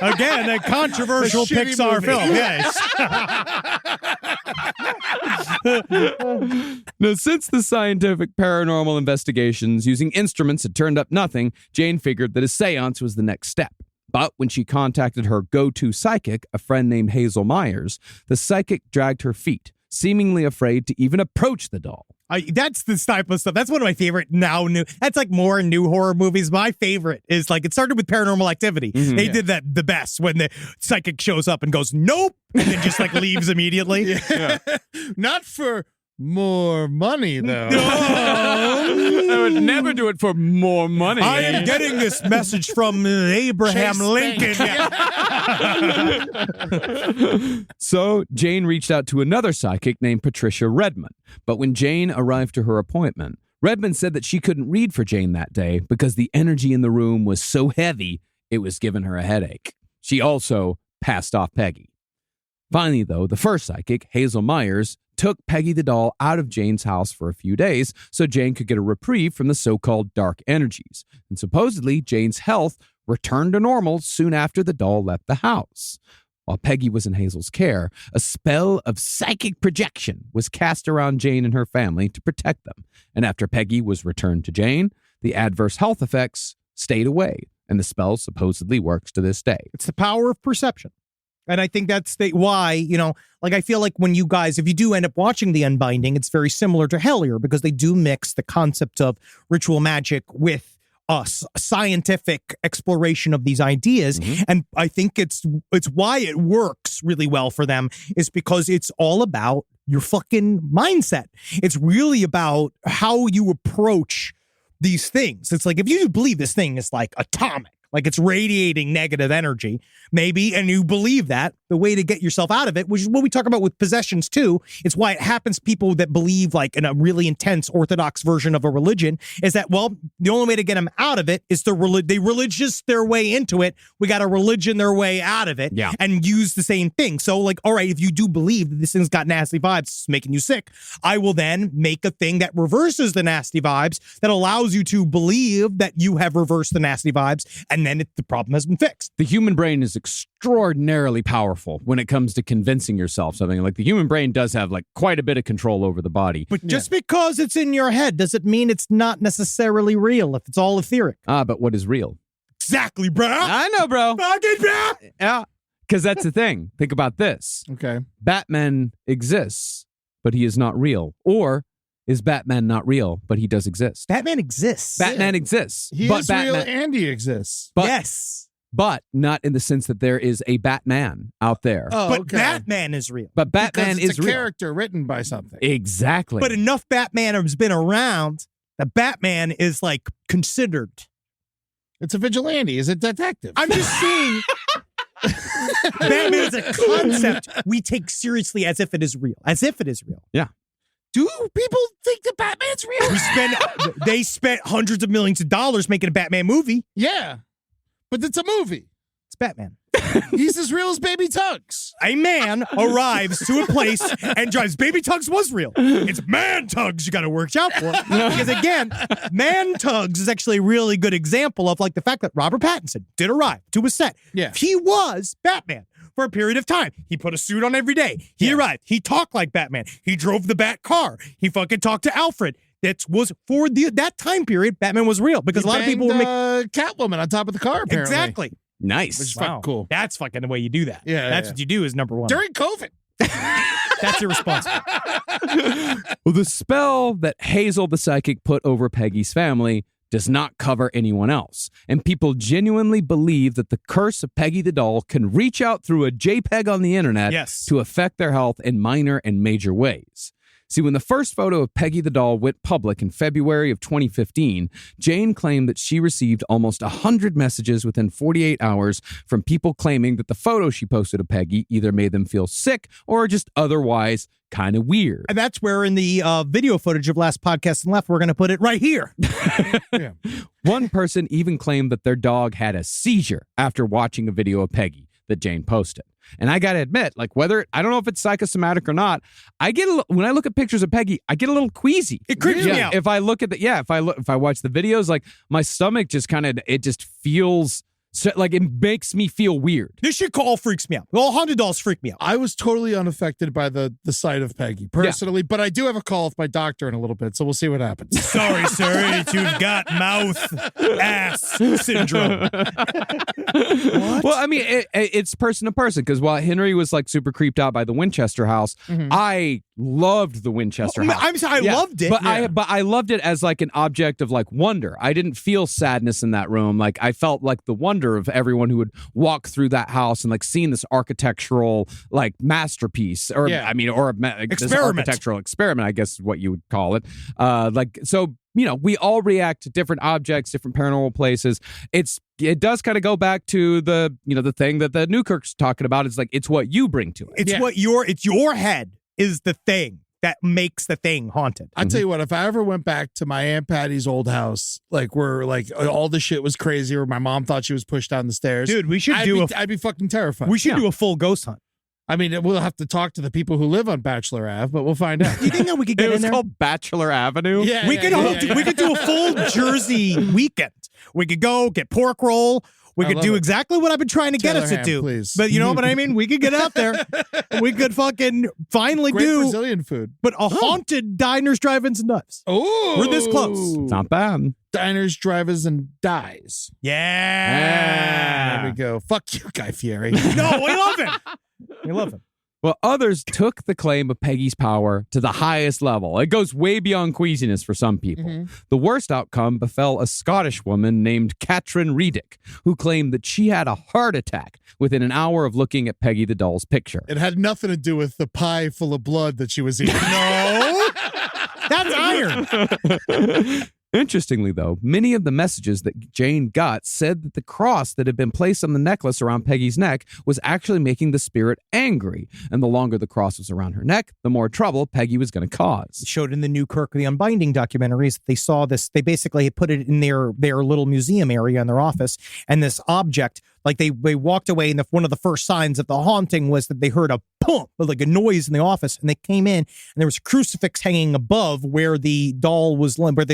again a controversial A shitty Pixar movie. film. Yes. Now, since the scientific paranormal investigations using instruments had turned up nothing, Jane figured that a seance was the next step. But when she contacted her go-to psychic, a friend named Hazel Myers, the psychic dragged her feet, seemingly afraid to even approach the doll. That's the type of stuff. That's one of my favorite new. That's like more new horror movies. My favorite is like it started with Paranormal Activity. They did that the best when the psychic shows up and goes nope, and then just like leaves immediately. Not for more money, though. I would never do it for more money. I am getting this message from Abraham Chase Lincoln. Bank. So Jane reached out to another psychic named Patricia Redmond. But when Jane arrived to her appointment, Redmond said that she couldn't read for Jane that day because the energy in the room was so heavy it was giving her a headache. She also passed off Peggy. Finally, though, the first psychic, Hazel Myers, took Peggy the doll out of Jane's house for a few days so Jane could get a reprieve from the so-called dark energies. And supposedly, Jane's health returned to normal soon after the doll left the house. While Peggy was in Hazel's care, a spell of psychic projection was cast around Jane and her family to protect them. And after Peggy was returned to Jane, the adverse health effects stayed away, and the spell supposedly works to this day. It's the power of perception. And I think that's why, I feel like when you guys, if you do end up watching The Unbinding, it's very similar to Hellier because they do mix the concept of ritual magic with scientific exploration of these ideas. And I think it's why it works really well for them is because it's all about your fucking mindset. It's really about how you approach these things. It's like, if you believe this thing is like atomic, like it's radiating negative energy, maybe, and you believe that, the way to get yourself out of it, which is what we talk about with possessions too, it's why it happens people that believe like in a really intense orthodox version of a religion, is that, well, the only way to get them out of it is they religious their way into it. We got to religion their way out of it and use the same thing. So like, all right, if you do believe that this thing's got nasty vibes, it's making you sick, I will then make a thing that reverses the nasty vibes, that allows you to believe that you have reversed the nasty vibes, and then the problem has been fixed. The human brain is extraordinarily powerful when it comes to convincing yourself something. Like the human brain does have like quite a bit of control over the body. But just because it's in your head doesn't mean it's not necessarily real if it's all etheric. But what is real? Exactly, bro. I know, bro. Fucking bro. Yeah. Because that's the thing. Think about this. Okay. Batman exists, but he is not real. Or is Batman not real, but he does exist? Batman exists. Batman exists. He but is Batman, real and he exists. but, yes. But not in the sense that there is a Batman out there. Oh, But okay. Batman is real. But Batman Because it's is a real. character written by something. Exactly. But enough Batman has been around that Batman is like considered. It's a vigilante. Is a detective. I'm just saying Batman is a concept we take seriously as if it is real. As if it is real. Do people think that Batman's real? They spent hundreds of millions of dollars making a Batman movie. Yeah. But it's a movie. It's Batman. He's as real as Baby Tugs. A man arrives to a place and drives. Baby Tugs was real. It's Man Tugs you got to watch out for. Because again, Man Tugs is actually a really good example of like the fact that Robert Pattinson did arrive to a set. Yeah. He was Batman. for a period of time. He put a suit on every day. He arrived. He talked like Batman. He drove the Bat car. He fucking talked to Alfred. That was for that time period. Batman was real because a lot of people were making Catwoman on top of the car. Apparently, exactly. Nice. Which is fucking cool. That's fucking the way you do that. Yeah, that's what you do. Is number one During COVID. That's irresponsible. Well, the spell that Hazel the psychic put over Peggy's family does not cover anyone else. And people genuinely believe that the curse of Peggy the doll can reach out through a JPEG on the internet to affect their health in minor and major ways. See, when the first photo of Peggy the doll went public in February of 2015, Jane claimed that she received almost 100 messages within 48 hours from people claiming that the photo she posted of Peggy either made them feel sick or just otherwise kind of weird. And that's where in the video footage of Last Podcast and Left, we're going to put it right here. One person even claimed that their dog had a seizure after watching a video of Peggy that Jane posted. And I got to admit, like I don't know if it's psychosomatic or not, when I look at pictures of Peggy, I get a little queasy. It creeps me out. If I look at if I watch the videos, like my stomach just it just feels like it makes me feel weird. This shit all freaks me out. All haunted dolls freak me out. I was totally unaffected by the sight of Peggy personally, but I do have a call with my doctor in a little bit, so we'll see what happens. Sorry, sir. You've got mouth-ass syndrome. What? Well, I mean, it's person to person, because while Henry was like super creeped out by the Winchester house, I loved the Winchester house. I'm sorry, I loved it. But I loved it as like an object of like wonder. I didn't feel sadness in that room. Like I felt like the wonder of everyone who would walk through that house and like seeing this architectural like masterpiece, or this architectural experiment, I guess is what you would call it. We all react to different objects, different paranormal places. It does kind of go back to the thing that the Newkirk's talking about. It's like it's what you bring to it. It's your head is the thing that makes the thing haunted. I tell you what, if I ever went back to my Aunt Patty's old house, like where like all the shit was crazy, or my mom thought she was pushed down the stairs, dude, I'd be fucking terrified. We should do a full ghost hunt. I mean, we'll have to talk to the people who live on Bachelor Ave, but we'll find out. You think that we could get in there? It's called Bachelor Avenue. Yeah, we could do a full Jersey weekend. We could go get pork roll. We could do exactly what I've been trying to get us to do. Please. But you know what I mean? We could get out there. We could fucking finally do Brazilian food. But a haunted diners, drive-ins, and nuts. Oh, we're this close. It's not bad. Diners, drive-ins, and dies. Yeah. There we go. Fuck you, Guy Fieri. No, we love him. We love him. Well, others took the claim of Peggy's power to the highest level. It goes way beyond queasiness for some people. The worst outcome befell a Scottish woman named Katrin Redux, who claimed that she had a heart attack within an hour of looking at Peggy the doll's picture. It had nothing to do with the pie full of blood that she was eating. No, that's iron. Interestingly, though, many of the messages that Jane got said that the cross that had been placed on the necklace around Peggy's neck was actually making the spirit angry. And the longer the cross was around her neck, the more trouble Peggy was going to cause. Showed in the Newkirk, the Unbinding documentaries, they saw this. They basically put it in their little museum area in their office. And this object, like they walked away, and one of the first signs of the haunting was that they heard a pump, like a noise in the office, and they came in, and there was a crucifix hanging above where the doll was, where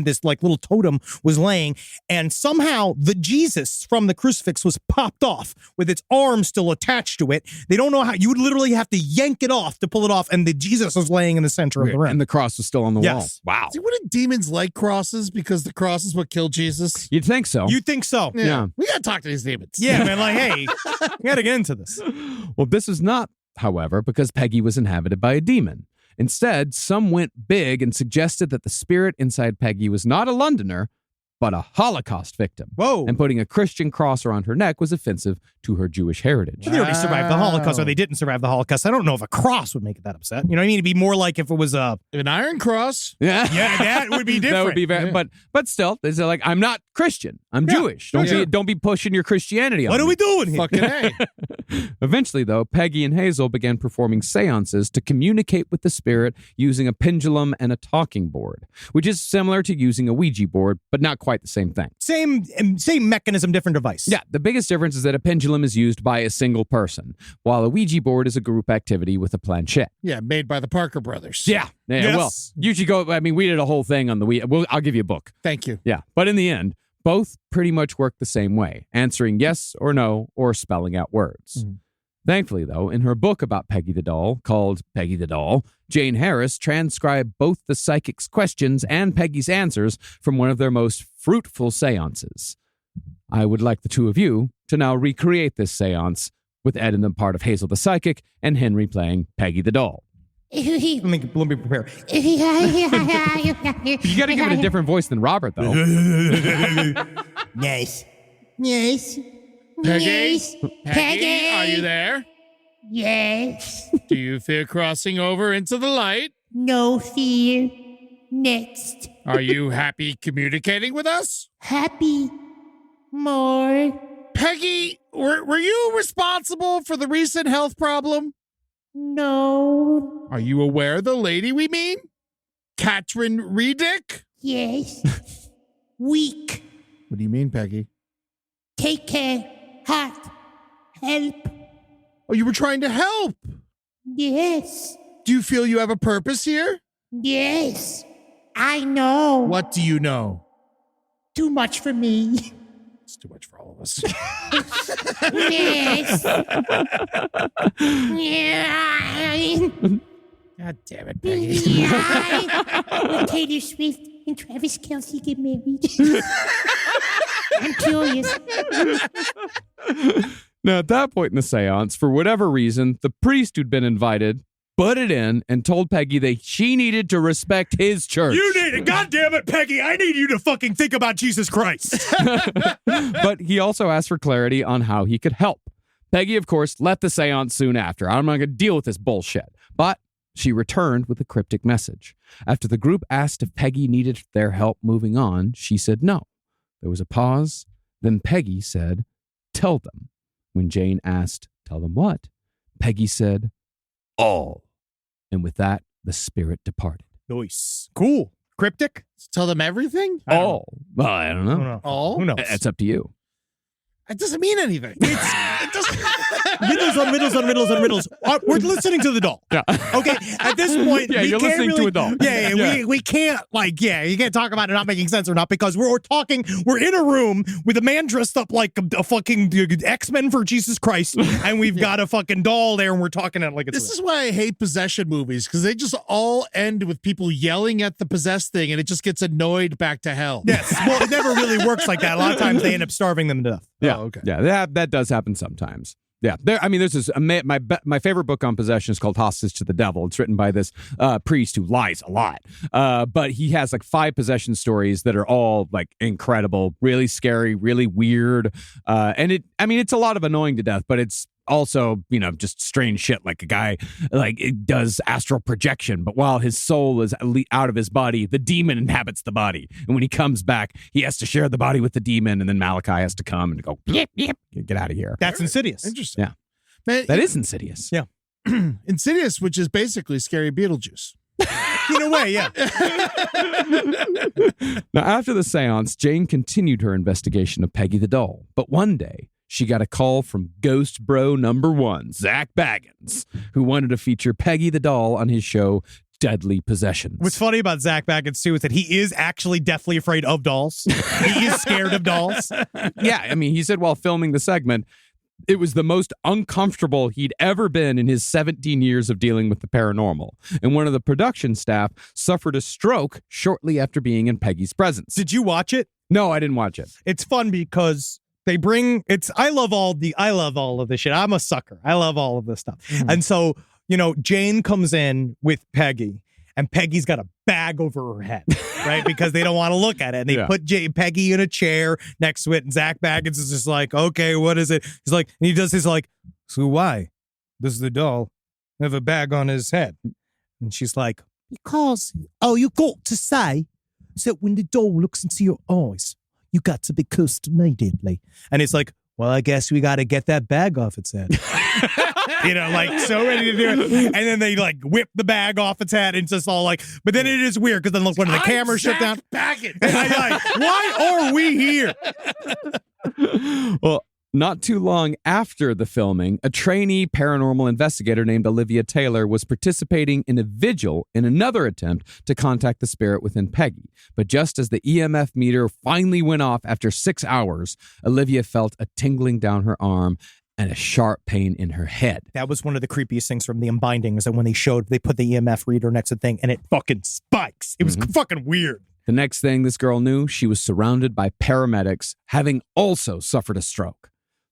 this like little totem was laying, and somehow the Jesus from the crucifix was popped off with its arm still attached to it. They don't know how. You would literally have to yank it off to pull it off, and the Jesus was laying in the center of the room, and the cross was still on the wall. Wow. See, wouldn't demons like crosses because the cross is what killed Jesus? You'd think so. You think so? Yeah. We gotta talk to these demons. Yeah, man. Like, hey, we gotta get into this. Well, this is not, however, because Peggy was inhabited by a demon. Instead, some went big and suggested that the spirit inside Peggy was not a Londoner, but a Holocaust victim. Whoa. And putting a Christian cross around her neck was offensive to her Jewish heritage. They already survived the Holocaust, or they didn't survive the Holocaust. I don't know if a cross would make it that upset. You know what I mean? It'd be more like if it was an iron cross. Yeah. Yeah, that would be different. That would be very, but still, it's like, I'm not Christian. I'm Jewish. Don't be pushing your Christianity on What me. are we doing here? Fucking A. Eventually, though, Peggy and Hazel began performing seances to communicate with the spirit using a pendulum and a talking board, which is similar to using a Ouija board, but not quite the same thing. Same mechanism, different device. Yeah, the biggest difference is that a pendulum is used by a single person, while a Ouija board is a group activity with a planchette. Yeah, made by the Parker brothers. Yeah. Yes. Well, you should go. I mean, we did a whole thing on the Ouija. Well, I'll give you a book. Thank you. Yeah. But in the end, both pretty much work the same way, answering yes or no or spelling out words. Thankfully, though, in her book about Peggy the Doll, called Peggy the Doll, Jane Harris transcribed both the psychic's questions and Peggy's answers from one of their most fruitful seances. I would like the two of you to now recreate this seance, with Ed in the part of Hazel the Psychic and Henry playing Peggy the Doll. Let me prepare. You got to give it a different voice than Robert, though. Nice. Yes. Peggy? Yes. Peggy, are you there? Yes. Do you fear crossing over into the light? No fear. Next. Are you happy communicating with us? Happy. More. Peggy, were you responsible for the recent health problem? No. Are you aware of the lady we mean? Katrin Redick? Yes. Weak. What do you mean, Peggy? Take care. Hot. Help. Oh, you were trying to help. Yes. Do you feel you have a purpose here? Yes. I know. What do you know? Too much for me. It's too much for all of us. Yes. Yeah. God damn it, Peggy. Will Taylor Swift and Travis Kelce get married? I'm curious. Now, at that point in the seance, for whatever reason, the priest who'd been invited butted in and told Peggy that she needed to respect his church. You need it. God damn it, Peggy. I need you to fucking think about Jesus Christ. But he also asked for clarity on how he could help. Peggy, of course, left the seance soon after. I'm not going to deal with this bullshit. But she returned with a cryptic message. After the group asked if Peggy needed their help moving on, she said no. There was a pause. Then Peggy said, "Tell them." When Jane asked, "Tell them what?" Peggy said, "All." And with that, the spirit departed. Nice. Cool. Cryptic? Tell them everything? All. Well, I don't know. All? Who knows? It's up to you. It doesn't mean anything. It doesn't. Riddles on riddles on riddles on riddles. We're listening to the doll. Yeah. Okay, at this point, Yeah, we you're can't listening to really, a doll. Yeah, Yeah. We can't, you can't talk about it not making sense or not because we're in a room with a man dressed up like a fucking X-Men for Jesus Christ, and we've got a fucking doll there, and we're talking it like it's This is why I hate possession movies, because they just all end with people yelling at the possessed thing, and it just gets annoyed back to hell. Yes, well, it never really works like that. A lot of times they end up starving them to death. Yeah. Oh, okay. Yeah, that does happen sometimes. Yeah, there's this. My favorite book on possession is called Hostage to the Devil. It's written by this priest who lies a lot, but he has like 5 possession stories that are all like incredible, really scary, really weird, and it's a lot of annoying to death, but it's also, just strange shit. Like a guy it does astral projection, but while his soul is out of his body, the demon inhabits the body, and when he comes back, he has to share the body with the demon, and then Malachi has to come and go, yep, get out of here. That's Insidious. Interesting. Yeah. Man, That is Insidious. Yeah. Insidious, which is basically Scary Beetlejuice. In a way, yeah. Now, after the seance, Jane continued her investigation of Peggy the doll, but one day, she got a call from Ghost Bro #1, Zach Baggins, who wanted to feature Peggy the doll on his show, Deadly Possessions. What's funny about Zach Baggins, too, is that he is actually deathly afraid of dolls. He is scared of dolls. Yeah, he said while filming the segment, it was the most uncomfortable he'd ever been in his 17 years of dealing with the paranormal. And one of the production staff suffered a stroke shortly after being in Peggy's presence. Did you watch it? No, I didn't watch it. It's fun because they bring I love all of this shit. I'm a sucker. I love all of this stuff. And so, Jane comes in with Peggy, and Peggy's got a bag over her head, right? Because they don't want to look at it. And they put Peggy in a chair next to it, and Zach Baggins is just like, okay, what is it? He's like, and he does his like, so why does the doll have a bag on his head? And she's like, because, you got to say that when the doll looks into your eyes, you got to be cursed immediately. And it's like, well, I guess we got to get that bag off its head. So ready to do it. And then they whip the bag off its head and it's just all but then it is weird because then look when the camera shut down. Baggins. And I'm why are we here? Well, not too long after the filming, a trainee paranormal investigator named Olivia Taylor was participating in a vigil in another attempt to contact the spirit within Peggy. But just as the EMF meter finally went off after 6 hours, Olivia felt a tingling down her arm and a sharp pain in her head. That was one of the creepiest things from the Unbinding, is that when they put the EMF reader next to the thing and it fucking spikes. It was fucking weird. The next thing this girl knew, she was surrounded by paramedics, having also suffered a stroke.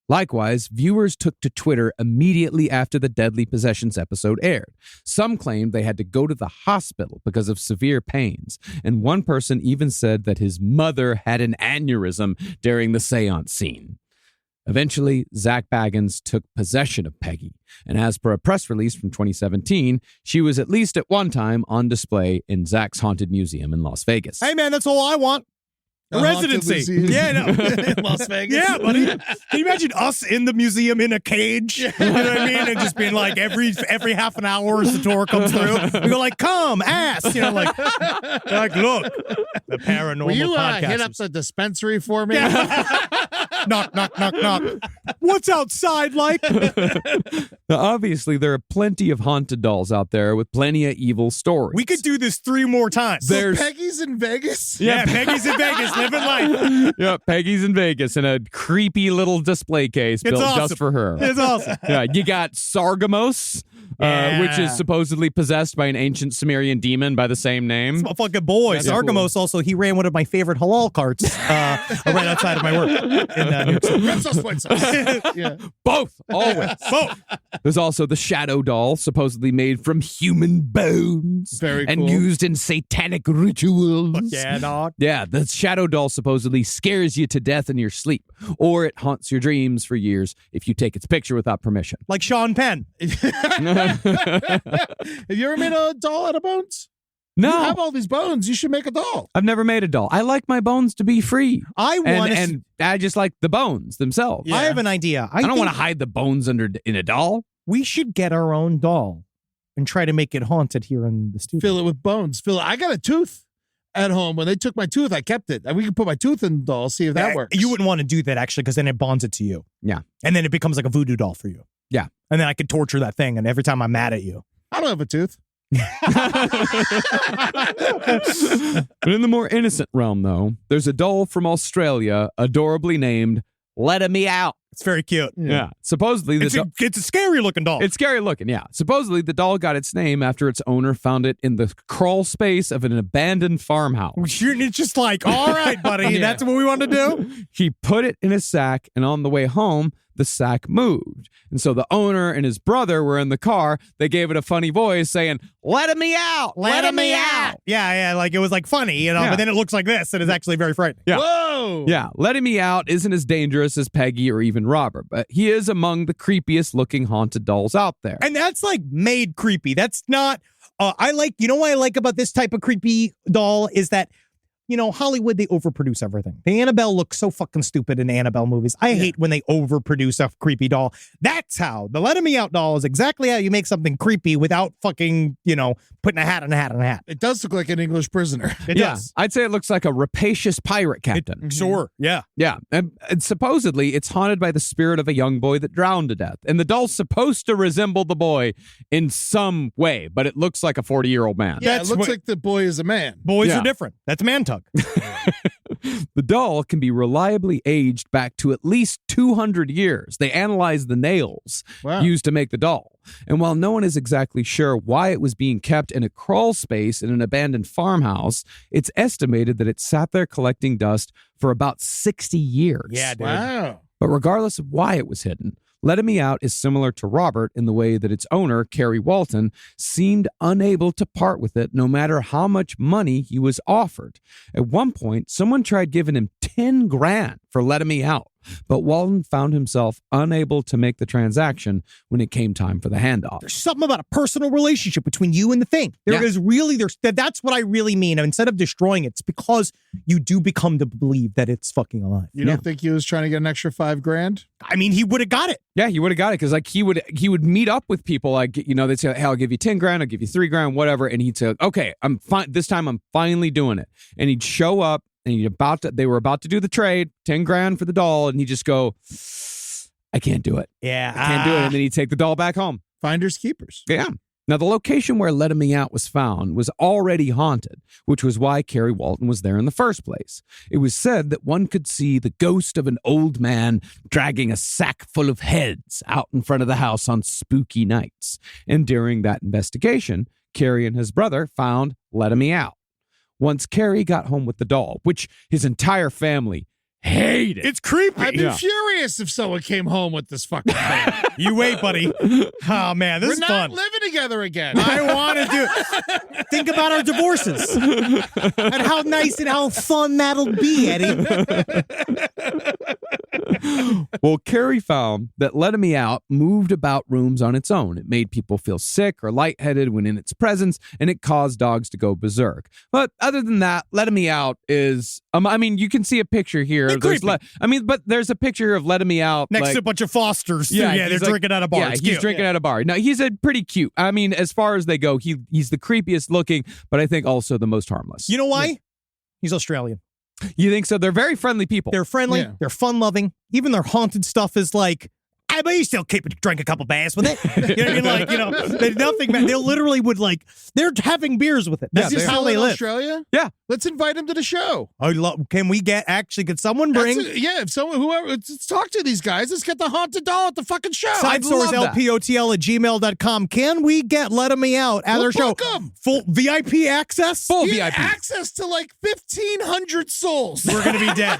Likewise, viewers took to Twitter immediately after the Deadly Possessions episode aired. Some claimed they had to go to the hospital because of severe pains, and one person even said that his mother had an aneurysm during the seance scene. Eventually, Zach Baggins took possession of Peggy, and as per a press release from 2017, she was at least at one time on display in Zach's Haunted Museum in Las Vegas. Hey, man, that's all I want. A residency. Yeah, no. Las Vegas. Yeah, buddy. Can you imagine us in the museum in a cage? You know what I mean? And just being like every half an hour as the tour comes through, we go like, come, ass. You know, like look, the paranormal Will you podcast. hit up the dispensary for me? Knock, knock, knock, knock. What's outside like? Now, obviously, there are plenty of haunted dolls out there with plenty of evil stories. We could do this 3 more times. There's- Peggy's in Vegas? Yeah, Peggy's in Vegas, living life. Yeah, Peggy's in Vegas in a creepy little display case It's built awesome. just for her. It's awesome. Yeah, you got Sargamos, Yeah. which is supposedly possessed by an ancient Sumerian demon by the same name. My fucking boy. That's Sargamos also, he ran one of my favorite halal carts right outside of my work in New York City. Red sauce, white sauce. Yeah. Both, always. Both. There's also the shadow doll, supposedly made from human bones. Very and cool. used in satanic rituals. Yeah, dog. Yeah, the shadow doll supposedly scares you to death in your sleep, or it haunts your dreams for years if you take its picture without permission. Like Sean Penn. Have you ever made a doll out of bones? No, You have all these bones. You should make a doll. I've never made a doll. I like my bones to be free. I want to. And I just like the bones themselves. Yeah. I have an idea. I don't think want to hide the bones in a doll. we should get our own doll and try to make it haunted here in the studio. Fill it with bones. I got a tooth at home. When they took my tooth, I kept it. And we can put my tooth in the doll, see if that works. You wouldn't want to do that, actually, because then it bonds it to you. Yeah. And then it becomes like a voodoo doll for you. Yeah. And then I could torture that thing, and every time I'm mad at you. I don't have a tooth. But in the more innocent realm, though, there's a doll from Australia, adorably named Let Me Out. It's very cute. Yeah. Supposedly, It's a scary looking doll. it's scary looking, yeah. Supposedly, the doll got its name after its owner found it in the crawl space of an abandoned farmhouse. It's just like, all right, buddy, Yeah. that's what we want to do. He put it in a sack, and on the way home, the sack moved. And so the owner and his brother were in the car. They gave it a funny voice saying, "Let me out! Let me out!" Yeah, like it was like funny, you know, Yeah. but then it looks like this, and it's actually very frightening. Yeah. Whoa! Yeah, letting me out isn't as dangerous as Peggy or even Robert, but he is among the creepiest looking haunted dolls out there. And that's like made creepy. That's not, what I like about this type of creepy doll is that, you know, Hollywood, they overproduce everything. The Annabelle looks so fucking stupid in the Annabelle movies. I hate when they overproduce a creepy doll. That's how the Let Me Out doll is exactly how you make something creepy without fucking, you know, putting a hat on a hat on a hat. It does look like an English prisoner. It Yeah, does. I'd say it looks like a rapacious pirate captain. Sure. Yeah. Yeah, and supposedly it's haunted by the spirit of a young boy that drowned to death. And the doll's supposed to resemble the boy in some way, but it looks like a 40-year-old man. Yeah, That's it looks what- like the boy is a man. Boys Yeah. are different. That's man tug. The doll can be reliably aged back to at least 200 years. They analyzed the nails Wow. used to make the doll. And while no one is exactly sure why it was being kept in a crawl space in an abandoned farmhouse, it's estimated that it sat there collecting dust for about 60 years. Yeah, dude. Wow. But regardless of why it was hidden, Letting Me Out is similar to Robert in the way that its owner, Kerry Walton, seemed unable to part with it no matter how much money he was offered. At one point, someone tried giving him 10 grand for Letting Me Out, but Walton found himself unable to make the transaction when it came time for the handoff. There's something about a personal relationship between you and the thing. There's that's what I really mean. Instead of destroying it, it's because you do become to believe that it's fucking alive. You don't think he was trying to get an extra $5,000? I mean, he would have got it. Yeah, he would have got it because like he would meet up with people like, you know, they'd say, "Hey, I'll give you 10 grand, I'll give you 3 grand, whatever," and he'd say, "Okay, I'm fine. This time I'm finally doing it." And he'd show up and they were about to do the trade, 10 grand for the doll, and he'd just go, "I can't do it. Yeah. I can't do it." And then he'd take the doll back home. Finders keepers. Yeah. Now, the location where Let Me Out was found was already haunted, which was why Carrie Walton was there in the first place. It was said that one could see the ghost of an old man dragging a sack full of heads out in front of the house on spooky nights. And during that investigation, Carrie and his brother found Let Me Out. Once Carrie got home with the doll, which his entire family hated. It's creepy. I'd be furious if someone came home with this fucking thing. You wait, buddy. Oh, man, this We're is not fun. living together again. I want to do. Think about our divorces and how nice and how fun that'll be, Eddie. Well, Carrie found that Let Me Out moved about rooms on its own. It made people feel sick or lightheaded when in its presence, and it caused dogs to go berserk. But other than that, Let Me Out is, I mean, you can see a picture here. They're creepy. But there's a picture of Let Me Out. Next like, to a bunch of Fosters. Too. Yeah, Yeah, they're he's like- drinking at a bar. Yeah, It's he's cute. drinking at a bar. No, he's a pretty cute. I mean, as far as they go, he's the creepiest looking, but I think also the most harmless. You know why? He's Australian. You think so? They're very friendly people. They're friendly. Yeah. They're fun-loving. Even their haunted stuff is like, I bet you still drink a couple bass with it. You know what I mean? Like, there's nothing. They literally would like. They're having beers with it. That's Is he just how still they in live. Australia? Yeah. Let's invite him to the show. Can we get? Actually, could someone bring? If someone, whoever, let's talk to these guys. Let's get the haunted doll at the fucking show. I'd love that. SideSourceLPOTL@gmail.com. Can we get Let Me Out at We'll our show? book 'em. Full VIP access. Full He had VIP. access to like 1,500 souls. We're gonna be dead.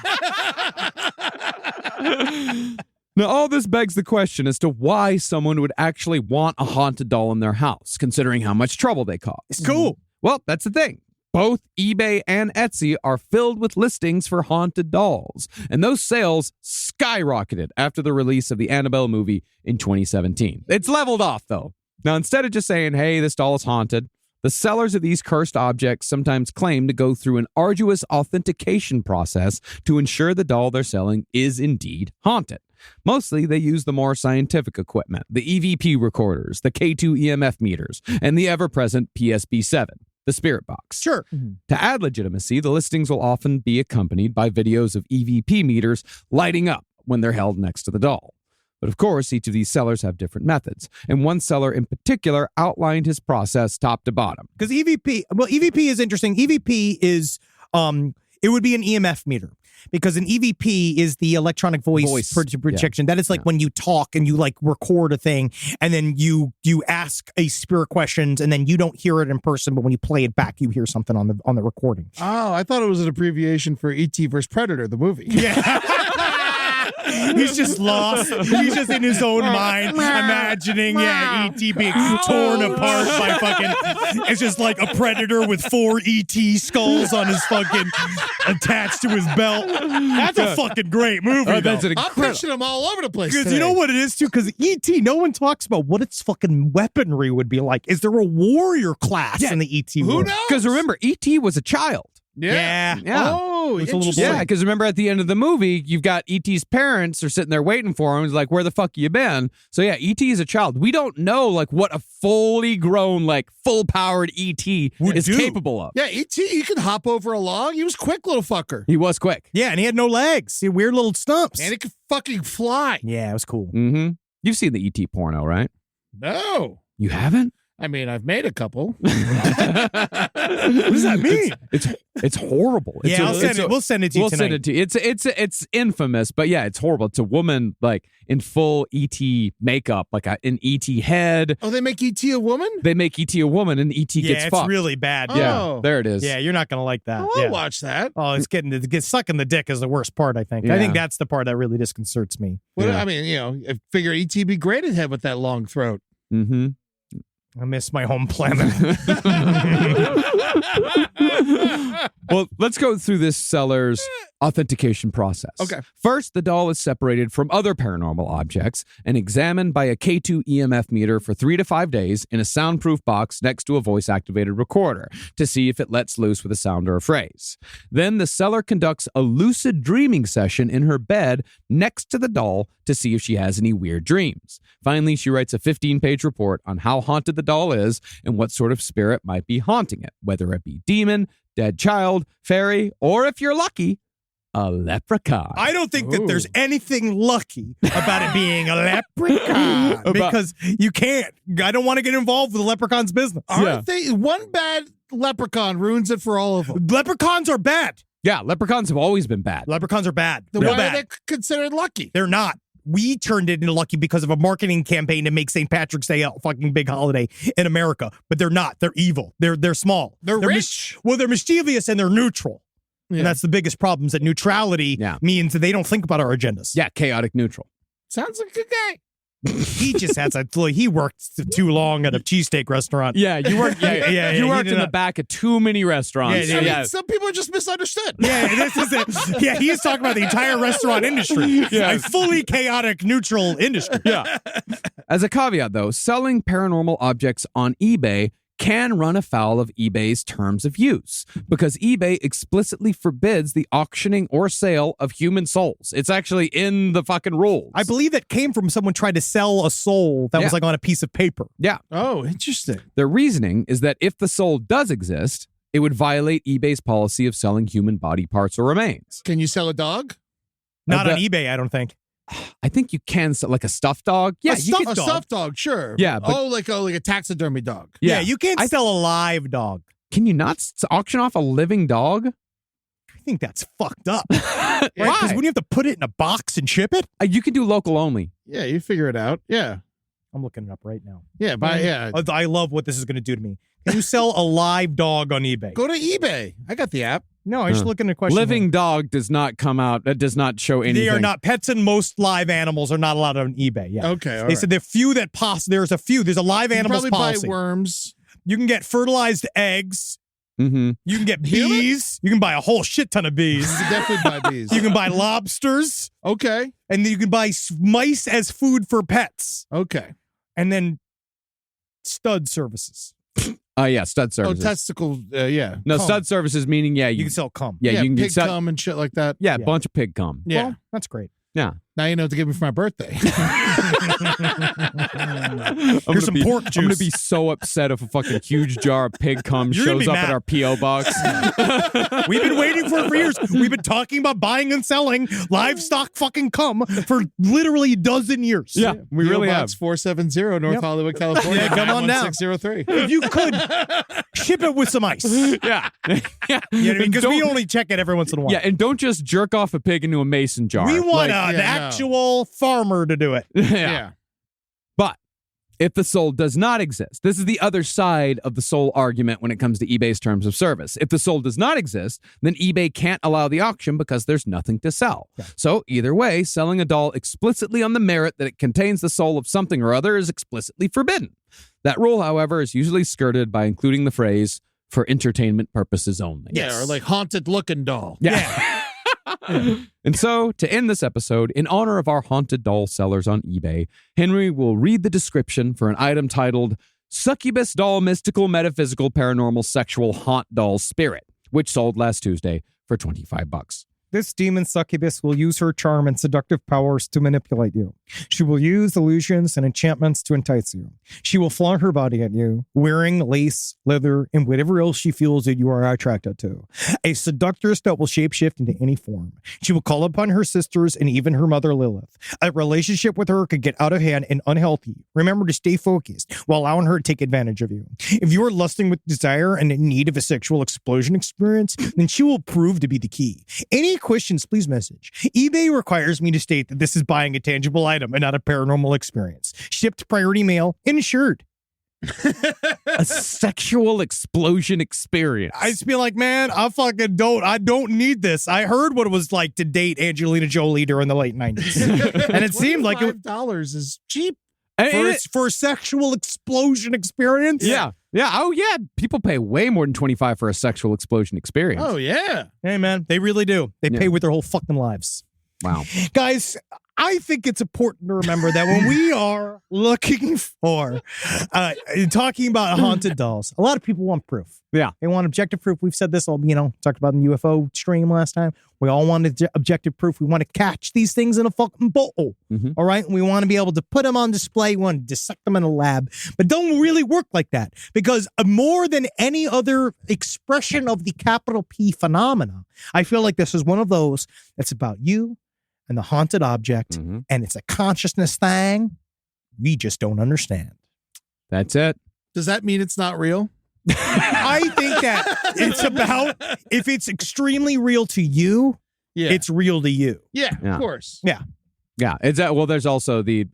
Now, all this begs the question as to why someone would actually want a haunted doll in their house, considering how much trouble they cause. It's cool. Well, that's the thing. Both eBay and Etsy are filled with listings for haunted dolls, and those sales skyrocketed after the release of the Annabelle movie in 2017. It's leveled off, though. Now, instead of just saying, hey, this doll is haunted, the sellers of these cursed objects sometimes claim to go through an arduous authentication process to ensure the doll they're selling is indeed haunted. Mostly, they use the more scientific equipment, the EVP recorders, the K2 EMF meters, and the ever-present PSB-7, the spirit box. Sure. To add legitimacy, the listings will often be accompanied by videos of EVP meters lighting up when they're held next to the doll. But of course, each of these sellers have different methods, and one seller in particular outlined his process top to bottom. Because EVP is interesting. EVP is it would be an EMF meter. Because an EVP is the electronic voice projection. That is like when you talk and you like record a thing, and then you ask a spirit questions, and then you don't hear it in person, but when you play it back, you hear something on the recording. Oh, I thought it was an abbreviation for E.T. vs. Predator, the movie. Yeah. He's just lost. He's just in his own mind, imagining, E.T. being torn apart by fucking. It's just like a predator with 4 E.T. skulls on his fucking attached to his belt. That's a fucking great movie. That's an I'm incredible. pitching them all over the place. Because Today. you know what it is too? Because E.T., no one talks about what its fucking weaponry would be like. Is there a warrior class in the E.T. Who world? knows? Because remember, E.T. was a child. Yeah. Yeah. Oh, It's a little interesting. Yeah, because remember at the end of the movie, you've got E.T.'s parents are sitting there waiting for him. He's like, where the fuck you been? So yeah, E.T. is a child. We don't know like what a fully grown, like full-powered E.T. is capable of. Yeah, E.T., you can hop over a log. He was quick little fucker. He was quick. Yeah, and he had no legs. He had weird little stumps. And he could fucking fly. Yeah, it was cool. Mm-hmm. You've seen the E.T. porno, right? No. You haven't? I mean, I've made a couple. What does that mean? It's horrible. It's Yeah, we'll send it to you We'll tonight. send it to you. It's infamous, but yeah, it's horrible. It's a woman like in full ET makeup, like an ET head. Oh, they make E.T. a woman? They make ET a woman, and ET Yeah, gets it's fucked. really bad. Yeah, Oh. there it is. Yeah, you're not gonna like that. Oh, I'll yeah. watch that. Oh, it's sucking the dick is the worst part. I think. Yeah. I think that's the part that really disconcerts me. Well, Yeah. I mean, I figure E.T. be great at head with that long throat. Mm-hmm. I miss my home planet. Well, let's go through this seller's authentication process. Okay. First, the doll is separated from other paranormal objects and examined by a K2 EMF meter for 3 to 5 days in a soundproof box next to a voice-activated recorder to see if it lets loose with a sound or a phrase. Then the seller conducts a lucid dreaming session in her bed next to the doll to see if she has any weird dreams. Finally, she writes a 15-page report on how haunted the doll is and what sort of spirit might be haunting it, whether it be demon, dead child, fairy, or if you're lucky, a leprechaun. I don't think that there's anything lucky about it being a leprechaun because you can't. I don't want to get involved with the leprechaun's business. Aren't they? One bad leprechaun ruins it for all of them. Leprechauns are bad. Yeah, leprechauns have always been bad. Leprechauns are bad. Then They're why bad. are they considered lucky? They're not. We turned it into lucky because of a marketing campaign to make St. Patrick's Day a fucking big holiday in America. But they're not. They're evil. They're small. They're rich. They're mischievous and they're neutral. Yeah. And that's the biggest problem, is that neutrality means that they don't think about our agendas. Yeah, chaotic neutral. Sounds like a good guy. He just has he worked too long at a cheesesteak restaurant. Yeah, you worked. Yeah, you worked in the back of too many restaurants. I mean, some people are just misunderstood. Yeah, this is it. Yeah, he's talking about the entire restaurant industry. Yeah, a fully chaotic, neutral industry. Yeah. As a caveat, though, selling paranormal objects on eBay can run afoul of eBay's terms of use because eBay explicitly forbids the auctioning or sale of human souls. It's actually in the fucking rules. I believe that came from someone trying to sell a soul that was like on a piece of paper. Yeah. Oh, interesting. Their reasoning is that if the soul does exist, it would violate eBay's policy of selling human body parts or remains. Can you sell a dog? Not on eBay, I don't think. I think you can sell like a stuffed dog. Yeah, a stuffed dog, sure. Yeah, but, like a taxidermy dog. Yeah, you can't sell a live dog. Can you not auction off a living dog? I think that's fucked up. Right? Because wouldn't you have to put it in a box and ship it? You can do local only. Yeah, you figure it out. Yeah. I'm looking it up right now. Yeah, I love what this is going to do to me. Can you sell a live dog on eBay? Go to eBay. I got the app. No, I'm just looking at a question. Living dog does not come out. That does not show anything. They are not. Pets and most live animals are not allowed on eBay. Yeah. Okay. They said there are few that there's a few. There's a live animals policy. Buy worms. You can get fertilized eggs. Mm-hmm. You can get bees. You can buy a whole shit ton of bees. You can definitely buy bees. You can buy lobsters. Okay. And then you can buy mice as food for pets. Okay. And then stud services. Yeah, stud services. Oh, testicle, yeah. No, cum. Stud services meaning, you can sell cum. Yeah, you can pig sell cum and shit like that. Yeah, a bunch of pig cum. Yeah. Well, that's great. Yeah. Now you know what to give me for my birthday. Here's some pork juice. I'm going to be so upset if a fucking huge jar of pig cum shows up at our P.O. box. We've been waiting for it for years. We've been talking about buying and selling livestock fucking cum for literally a dozen years. Yeah, we really have. 470 North Hollywood, California. Yeah, come on down. 91603. If you could, ship it with some ice. Yeah. Yeah. Because we only check it every once in a while. Yeah, and don't just jerk off a pig into a mason jar. We want an actual farmer to do it. Yeah. But if the soul does not exist, this is the other side of the soul argument when it comes to eBay's terms of service. If the soul does not exist, then eBay can't allow the auction because there's nothing to sell. Yeah. So either way, selling a doll explicitly on the merit that it contains the soul of something or other is explicitly forbidden. That rule, however, is usually skirted by including the phrase, for entertainment purposes only. Yeah, or like haunted looking doll. Yeah. And so, to end this episode, in honor of our haunted doll sellers on eBay, Henry will read the description for an item titled Succubus Doll Mystical Metaphysical Paranormal Sexual Haunt Doll Spirit, which sold last Tuesday for $25. This demon succubus will use her charm and seductive powers to manipulate you. She will use illusions and enchantments to entice you. She will flaunt her body at you, wearing lace, leather, and whatever else she feels that you are attracted to. A seductress that will shapeshift into any form. She will call upon her sisters and even her mother Lilith. A relationship with her could get out of hand and unhealthy. Remember to stay focused while allowing her to take advantage of you. If you are lusting with desire and in need of a sexual explosion experience, then she will prove to be the key. Any questions, please message. eBay requires me to state that this is buying a tangible item and not a paranormal experience. Shipped priority mail, insured. A sexual explosion experience. I just be like, man, I don't need this. I heard what it was like to date Angelina Jolie during the late 90s. And it seemed like $5 is cheap. For a sexual explosion experience? Yeah. Yeah. Oh, yeah. People pay way more than $25 for a sexual explosion experience. Oh, yeah. Hey, man, they really do. They pay with their whole fucking lives. Wow. Guys, I think it's important to remember that when we are looking for, talking about haunted dolls, a lot of people want proof. Yeah. They want objective proof. We've said this all, talked about in the UFO stream last time. We all wanted objective proof. We want to catch these things in a fucking bowl. Mhm. All right. And we want to be able to put them on display. We want to dissect them in a lab, but don't really work like that, because more than any other expression of the capital P phenomena, I feel like this is one of those that's about you and the haunted object, Mhm. and it's a consciousness thing we just don't understand. That's it. Does that mean it's not real? I think that it's about, if it's extremely real to you, Yeah. it's real to you. Yeah, Yeah. of course. Yeah, it's well. There's also the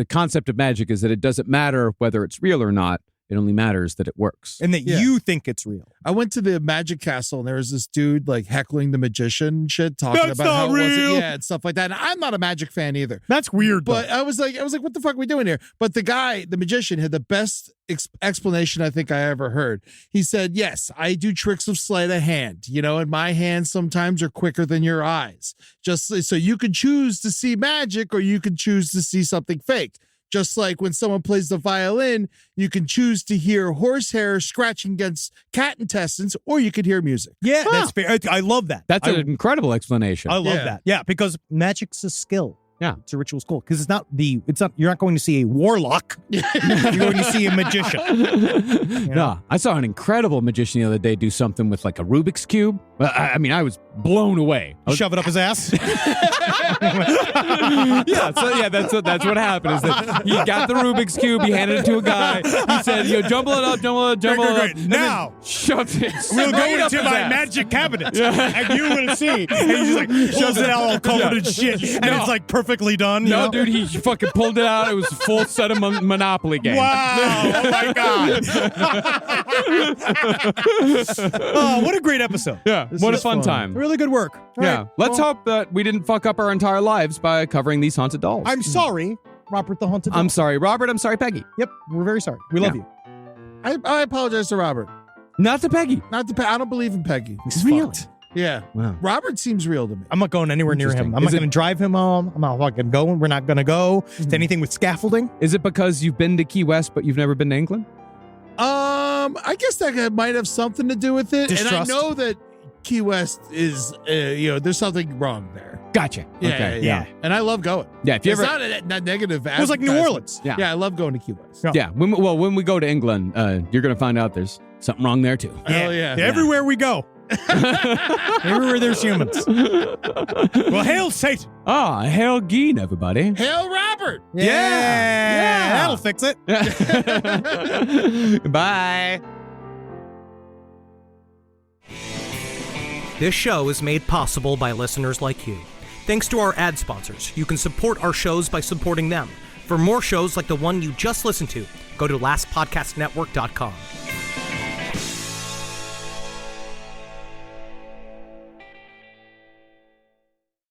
concept of magic is that it doesn't matter whether it's real or not. It only matters that it works. And that Yeah. you think it's real. I went to the Magic Castle and there was this dude like heckling the magician and shit, talking That's about not how it wasn't, real. and stuff like that. And I'm not a magic fan either. That's weird, But I was like, what the fuck are we doing here? But the guy, the magician, had the best explanation I think I ever heard. He said, yes, I do tricks of sleight of hand, and my hands sometimes are quicker than your eyes. Just so you could choose to see magic or you could choose to see something fake. Just like when someone plays the violin, you can choose to hear horsehair scratching against cat intestines, or you could hear music. Yeah, that's fair. I love that. That's I an incredible explanation. I love Yeah. that. Yeah, because magic's a skill. Yeah. It's a ritual skill. Because you're not going to see a warlock. You're going to see a magician. No, I saw an incredible magician the other day do something with like a Rubik's Cube. I mean, I was blown away. Shove it up his ass. That's what happened. Is that he got the Rubik's Cube, he handed it to a guy. He said, jumble it up. Great. And Now, then shoved it. we'll go straight up into his my ass. magic cabinet, and you will see. And he just like shoves it out all covered in shit, and it's like perfectly done. No, dude, he fucking pulled it out. It was a full set of Monopoly game. Wow! Oh my god! Oh, what a great episode! Yeah, what a fun time. Really good work. All Yeah, right. let's Well, hope that we didn't fuck up our entire lives by covering these haunted dolls. I'm sorry, Robert the Haunted. I'm Doll. sorry, Robert. I'm sorry, Peggy. Yep, we're very sorry. We love Yeah. you. I apologize to Robert. Not to Peggy. Not to I don't believe in Peggy. He's real. Yeah. Wow. Robert seems real to me. I'm not going anywhere near him. Interesting. I'm Is not it- going to drive him home. I'm not fucking going. We're not going to go to anything with scaffolding. Is it because you've been to Key West but you've never been to England? I guess that might have something to do with it. Distrust. And I know that Key West is, there's something wrong there. Gotcha. Okay. yeah. And I love going. Yeah. If you It's ever. not negative. It was like New advertisement. Orleans. Yeah. Yeah, I love going to Key West. Yeah. Yeah. When we go to England, you're gonna find out there's something wrong there too. Hell yeah. Everywhere we go. Everywhere there's humans. Well, hail Satan. Ah, hail Geen, everybody. Hail Robert. Yeah. That'll fix it. Bye. This show is made possible by listeners like you. Thanks to our ad sponsors, you can support our shows by supporting them. For more shows like the one you just listened to, go to lastpodcastnetwork.com.